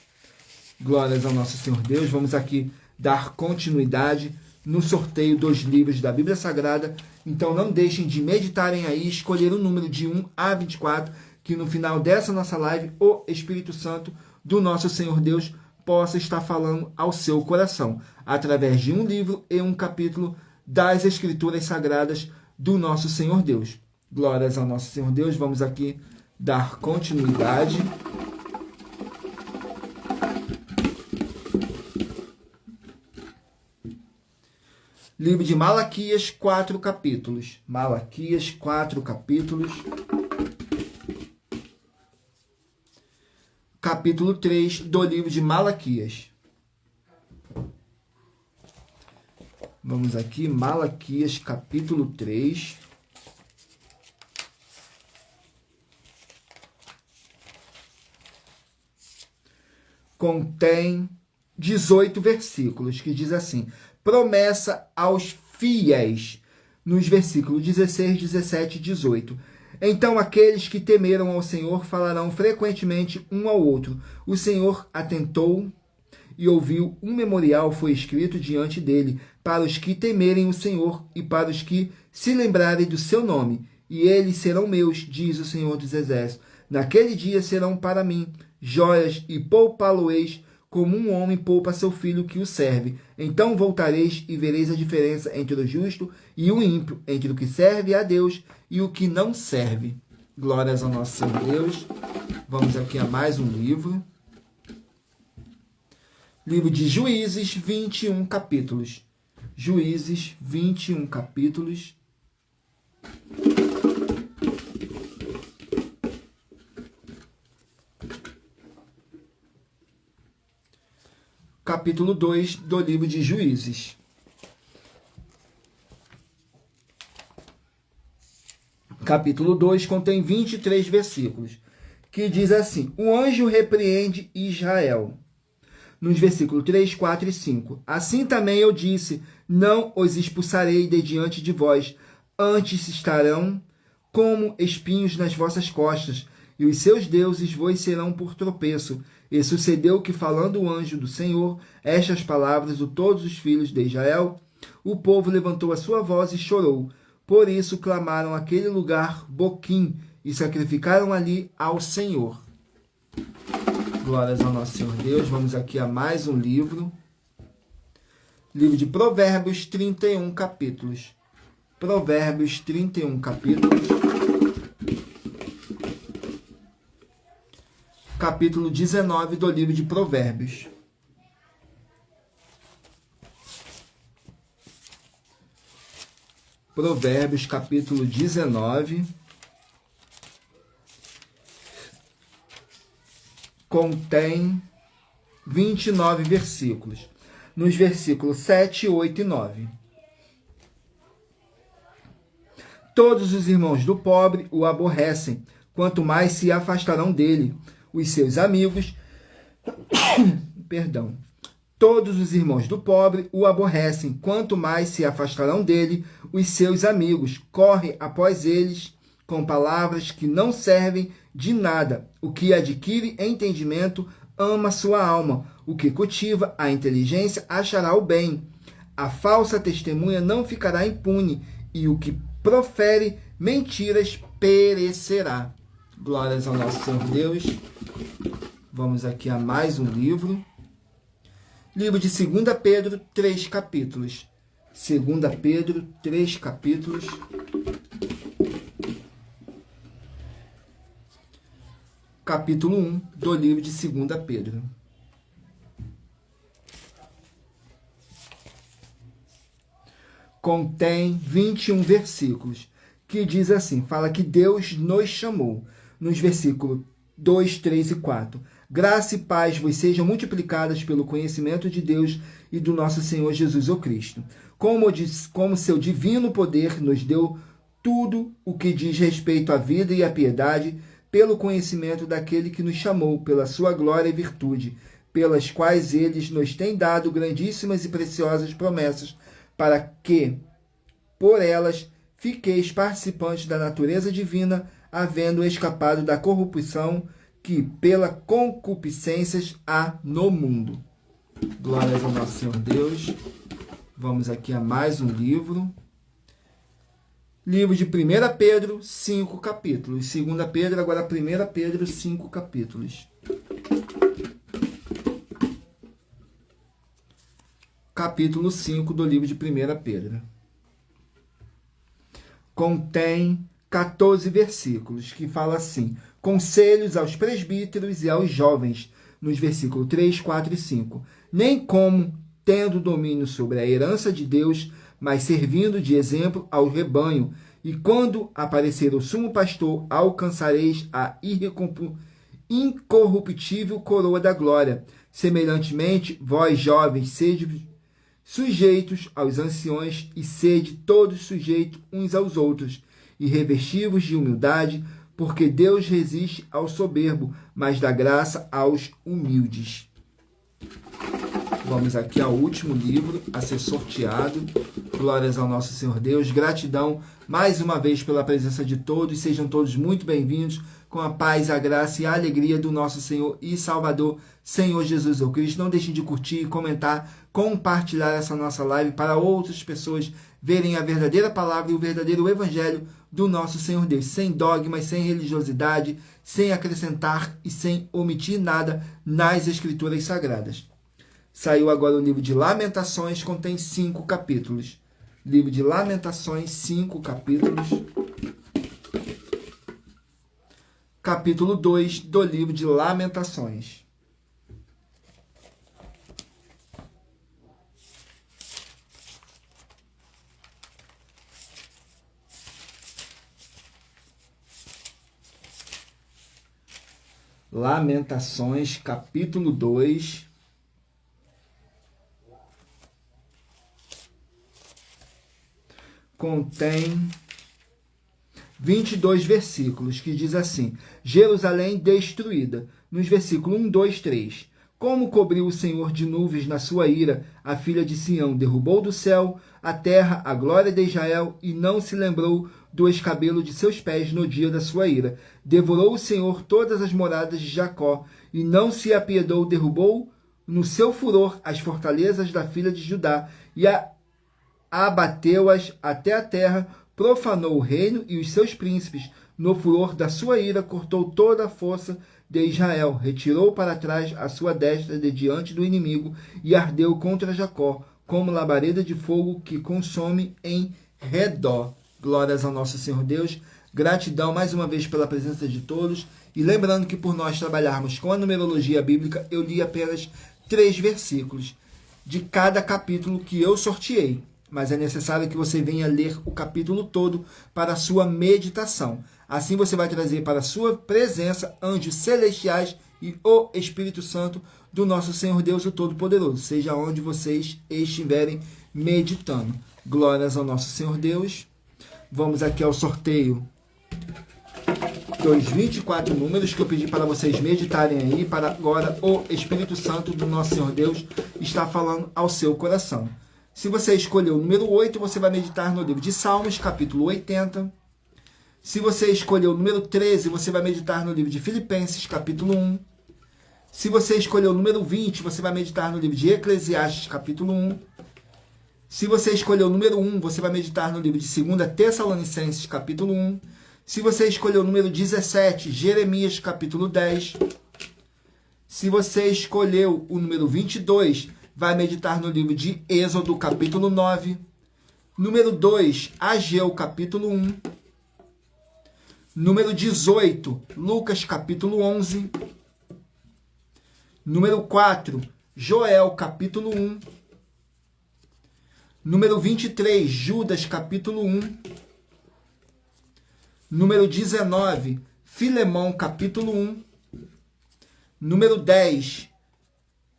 [SPEAKER 1] Glórias ao nosso Senhor Deus. Vamos aqui dar continuidade no sorteio dos livros da Bíblia Sagrada. Então não deixem de meditarem aí, escolher o número de 1 a 24, que no final dessa nossa live, o Espírito Santo do nosso Senhor Deus possa estar falando ao seu coração, através de um livro e um capítulo das Escrituras Sagradas do nosso Senhor Deus. Glórias ao nosso Senhor Deus. Vamos aqui dar continuidade. Livro de Malaquias, 4 capítulos. Malaquias, 4 capítulos. Capítulo 3 do livro de Malaquias. Vamos aqui, Malaquias, capítulo 3. Contém 18 versículos, que diz assim: promessa aos fiéis, nos versículos 16, 17 e 18. Então aqueles que temeram ao Senhor falarão frequentemente um ao outro. O Senhor atentou e ouviu, um memorial foi escrito diante dele, para os que temerem o Senhor e para os que se lembrarem do seu nome. E eles serão meus, diz o Senhor dos Exércitos. Naquele dia serão para mim joias e poupá-lo-eis como um homem poupa seu filho que o serve. Então voltareis e vereis a diferença entre o justo e o ímpio, entre o que serve a Deus e o que não serve. Glórias ao nosso Senhor Deus. Vamos aqui a mais um livro. Livro de Juízes, 21 capítulos. Juízes, 21 capítulos. capítulo 2 do livro de Juízes. Capítulo 2 contém 23 versículos, que diz assim: o anjo repreende Israel. Nos versículos 3, 4 e 5. Assim também eu disse, não os expulsarei de diante de vós, antes estarão como espinhos nas vossas costas, e os seus deuses vos serão por tropeço. E sucedeu que, falando o anjo do Senhor estas palavras a todos os filhos de Israel, o povo levantou a sua voz e chorou. Por isso clamaram aquele lugar Boquim, e sacrificaram ali ao Senhor. Glórias ao nosso Senhor Deus. Vamos aqui a mais um livro. Livro de Provérbios, 31 capítulos. Provérbios, 31 capítulos. Capítulo 19 do livro de Provérbios. Provérbios, capítulo 19. Contém 29 versículos. Nos versículos 7, 8 e 9. Todos os irmãos do pobre o aborrecem, quanto mais se afastarão dele. Os seus amigos, todos os irmãos do pobre o aborrecem, quanto mais se afastarão dele. Os seus amigos correm após eles com palavras que não servem de nada. O que adquire entendimento ama sua alma. O que cultiva a inteligência achará o bem. A falsa testemunha não ficará impune, e o que profere mentiras perecerá. Glórias ao nosso Senhor Deus. Vamos aqui a mais um livro. Livro de 2 Pedro, 3 capítulos. 2 Pedro, 3 capítulos. Capítulo 1 do livro de 2 Pedro. Contém 21 versículos, que diz assim, fala que Deus nos chamou. Nos versículos 2, 3 e 4. Graça e paz vos sejam multiplicadas pelo conhecimento de Deus e do nosso Senhor Jesus o Cristo. Como seu divino poder nos deu tudo o que diz respeito à vida e à piedade, pelo conhecimento daquele que nos chamou, pela sua glória e virtude, pelas quais eles nos têm dado grandíssimas e preciosas promessas, para que, por elas, fiqueis participantes da natureza divina, havendo escapado da corrupção que, pela concupiscências, há no mundo. Glórias ao nosso Senhor Deus. Vamos aqui a mais um livro. Livro de 1 Pedro, 5 capítulos. 2 Pedro, agora 1 Pedro, 5 capítulos. Capítulo 5 do livro de 1 Pedro. Contém 14 versículos, que fala assim: conselhos aos presbíteros e aos jovens, nos versículos 3, 4 e 5. Nem como tendo domínio sobre a herança de Deus, mas servindo de exemplo ao rebanho. E quando aparecer o sumo pastor, alcançareis a incorruptível coroa da glória. Semelhantemente, vós jovens, sede sujeitos aos anciões, e sede todos sujeitos uns aos outros, e revestivos de humildade, porque Deus resiste ao soberbo, mas dá graça aos humildes. Vamos aqui ao último livro a ser sorteado. Glórias ao nosso Senhor Deus. Gratidão mais uma vez pela presença de todos. Sejam todos muito bem-vindos, com a paz, a graça e a alegria do nosso Senhor e Salvador, Senhor Jesus o Cristo. Não deixem de curtir, comentar, compartilhar essa nossa live para outras pessoas verem a verdadeira palavra e o verdadeiro evangelho do nosso Senhor Deus, sem dogmas, sem religiosidade, sem acrescentar e sem omitir nada nas Escrituras Sagradas. Saiu agora o livro de Lamentações, contém 5 capítulos. Livro de Lamentações, 5 capítulos. Capítulo 2 do livro de Lamentações. Lamentações, capítulo 2. contém 22 versículos, que diz assim: Jerusalém destruída, nos versículos 1, 2, 3. Como cobriu o Senhor de nuvens na sua ira, a filha de Sião derrubou do céu a terra, a glória de Israel, e não se lembrou do escabelo de seus pés no dia da sua ira. Devorou o Senhor todas as moradas de Jacó, e não se apiedou, derrubou no seu furor as fortalezas da filha de Judá, e abateu-as até a terra, profanou o reino e os seus príncipes. No furor da sua ira, cortou toda a força de Israel, retirou para trás a sua destra de diante do inimigo e ardeu contra Jacó, como labareda de fogo que consome em redor. Glórias ao nosso Senhor Deus. Gratidão mais uma vez pela presença de todos. E lembrando que por nós trabalharmos com a numerologia bíblica, eu li apenas 3 versículos de cada capítulo que eu sorteei. Mas é necessário que você venha ler o capítulo todo para a sua meditação. Assim você vai trazer para a sua presença anjos celestiais e o Espírito Santo do nosso Senhor Deus, o Todo-Poderoso, seja onde vocês estiverem meditando. Glórias ao nosso Senhor Deus. Vamos aqui ao sorteio dos 24 números que eu pedi para vocês meditarem aí, para agora o Espírito Santo do nosso Senhor Deus está falando ao seu coração. Se você escolheu o número 8, você vai meditar no livro de Salmos, capítulo 80. Se você escolheu o número 13, você vai meditar no livro de Filipenses, capítulo 1. Se você escolheu o número 20, você vai meditar no livro de Eclesiastes, capítulo 1. Se você escolheu o número 1, você vai meditar no livro de 2 Tessalonicenses, capítulo 1. Se você escolheu o número 17, Jeremias, capítulo 10. Se você escolheu o número 22, vai meditar no livro de Êxodo, capítulo 9. Número 2, Ageu, capítulo 1. Número 18, Lucas, capítulo 11. Número 4, Joel, capítulo 1. Número 23, Judas, capítulo 1. Número 19, Filemão, capítulo 1. Número 10,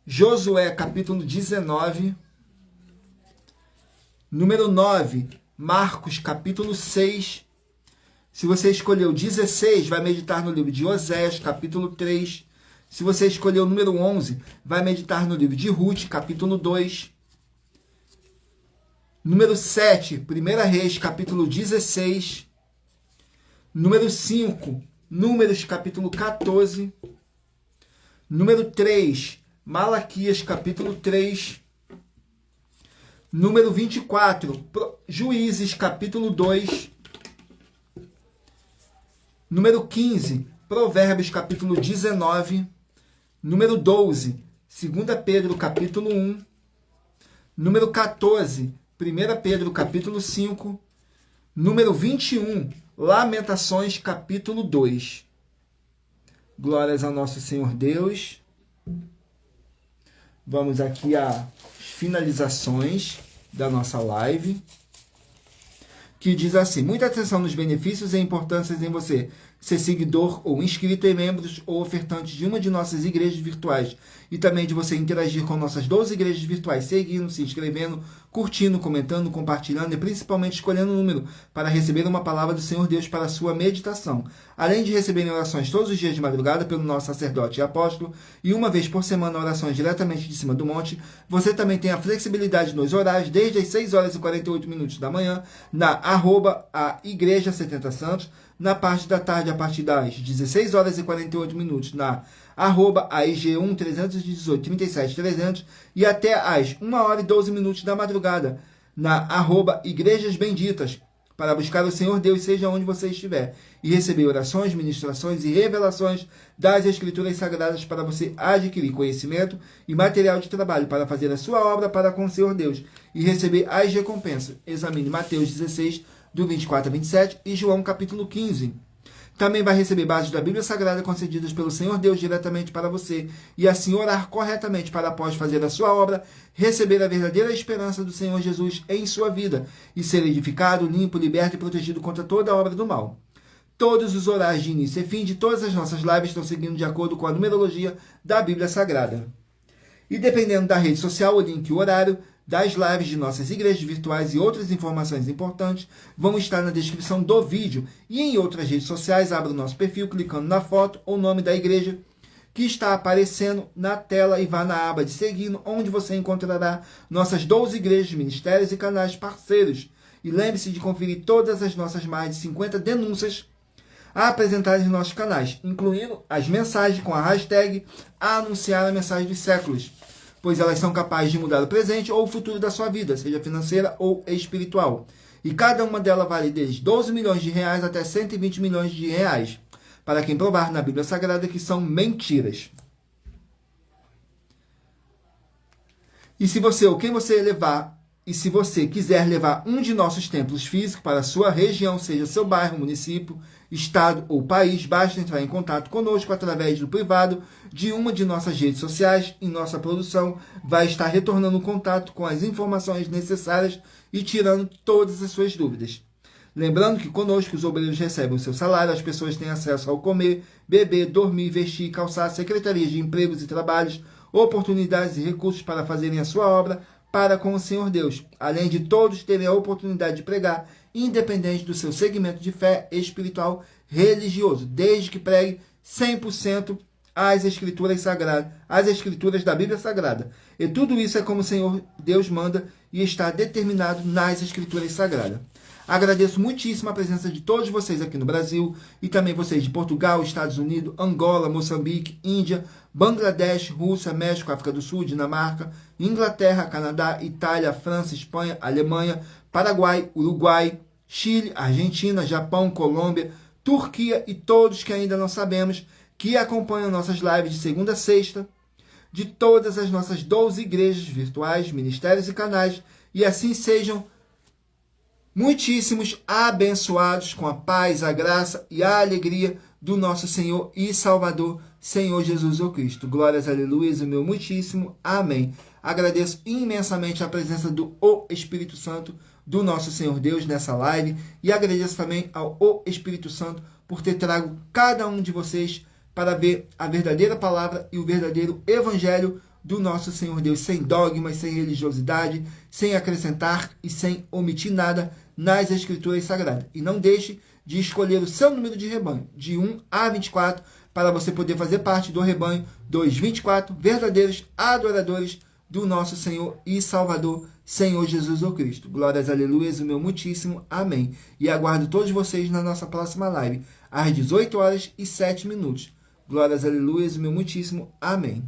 [SPEAKER 1] Josué, capítulo 19. Número 9, Marcos, capítulo 6. Se você escolheu 16, vai meditar no livro de Oséias, capítulo 3. Se você escolheu o número 11, vai meditar no livro de Ruth, capítulo 2. Número 7, 1 Reis, capítulo 16. Número 5, Números, capítulo 14. Número 3, Malaquias, capítulo 3. Número 24, Juízes, capítulo 2. Número 15, Provérbios, capítulo 19. Número 12, 2 Pedro, capítulo 1. Número 14, 1 Pedro, capítulo 5. Número 21, Lamentações, capítulo 2. Glórias ao nosso Senhor Deus. Vamos aqui às finalizações da nossa live, que diz assim: muita atenção nos benefícios e importâncias em você ser seguidor ou inscrito em membros ou ofertante de uma de nossas igrejas virtuais, e também de você interagir com nossas 12 igrejas virtuais, seguindo, se inscrevendo, curtindo, comentando, compartilhando e principalmente escolhendo um número para receber uma palavra do Senhor Deus para a sua meditação. Além de receberem orações todos os dias de madrugada pelo nosso sacerdote e apóstolo, e uma vez por semana orações diretamente de cima do monte, você também tem a flexibilidade nos horários, desde as 6 horas e 48 minutos da manhã, na @ Igreja 70 Santos, na parte da tarde, a partir das 16 horas e 48 minutos, na @AIG1 318 37 300, e até às 1 hora e 12 minutos da madrugada, na @Igrejas Benditas, para buscar o Senhor Deus, seja onde você estiver, e receber orações, ministrações e revelações das Escrituras Sagradas para você adquirir conhecimento e material de trabalho para fazer a sua obra para com o Senhor Deus e receber as recompensas. Examine Mateus 16, do 24 a 27, e João capítulo 15. Também vai receber bases da Bíblia Sagrada concedidas pelo Senhor Deus diretamente para você, e assim orar corretamente para, após fazer a sua obra, receber a verdadeira esperança do Senhor Jesus em sua vida, e ser edificado, limpo, liberto e protegido contra toda a obra do mal. Todos os horários de início e fim de todas as nossas lives estão seguindo de acordo com a numerologia da Bíblia Sagrada. E dependendo da rede social, o link e o horário, das lives de nossas igrejas virtuais e outras informações importantes vão estar na descrição do vídeo. E em outras redes sociais, abra o nosso perfil clicando na foto ou nome da igreja que está aparecendo na tela e vá na aba de seguir, onde você encontrará nossas 12 igrejas, ministérios e canais parceiros. E lembre-se de conferir todas as nossas mais de 50 denúncias apresentadas em nossos canais, incluindo as mensagens com a hashtag Anunciar a Mensagem dos Séculos, pois elas são capazes de mudar o presente ou o futuro da sua vida, seja financeira ou espiritual. E cada uma delas vale desde 12 milhões de reais até 120 milhões de reais, para quem provar na Bíblia Sagrada que são mentiras. E se você ou quem você levar, e se você quiser levar um de nossos templos físicos para a sua região, seja seu bairro, município, estado ou país, basta entrar em contato conosco através do privado de uma de nossas redes sociais e nossa produção vai estar retornando contato com as informações necessárias e tirando todas as suas dúvidas. Lembrando que conosco os obreiros recebem o seu salário, as pessoas têm acesso ao comer, beber, dormir, vestir, calçar, secretarias de empregos e trabalhos, oportunidades e recursos para fazerem a sua obra para com o Senhor Deus, além de todos terem a oportunidade de pregar, independente do seu segmento de fé espiritual religioso, desde que pregue 100% as Escrituras Sagradas, as Escrituras da Bíblia Sagrada. E tudo isso é como o Senhor Deus manda e está determinado nas Escrituras Sagradas. Agradeço muitíssimo a presença de todos vocês aqui no Brasil e também vocês de Portugal, Estados Unidos, Angola, Moçambique, Índia, Bangladesh, Rússia, México, África do Sul, Dinamarca, Inglaterra, Canadá, Itália, França, Espanha, Alemanha, Paraguai, Uruguai, Chile, Argentina, Japão, Colômbia, Turquia e todos que ainda não sabemos que acompanham nossas lives de segunda a sexta, de todas as nossas 12 igrejas virtuais, ministérios e canais, e assim sejam muitíssimos abençoados com a paz, a graça e a alegria do nosso Senhor e Salvador, Senhor Jesus o Cristo. Glórias, aleluias, o meu muitíssimo amém. Agradeço imensamente a presença do Espírito Santo, do nosso Senhor Deus nessa live, e agradeço também ao Espírito Santo por ter trago cada um de vocês para ver a verdadeira palavra e o verdadeiro evangelho do nosso Senhor Deus, sem dogmas, sem religiosidade, sem acrescentar e sem omitir nada nas Escrituras Sagradas. E não deixe de escolher o seu número de rebanho, de 1 a 24, para você poder fazer parte do rebanho dos 24 verdadeiros adoradores do nosso Senhor e Salvador, Senhor Jesus o Cristo. Glórias, aleluias, o meu muitíssimo amém. E aguardo todos vocês na nossa próxima live, às 18 horas e 7 minutos. Glórias, aleluias, o meu muitíssimo amém.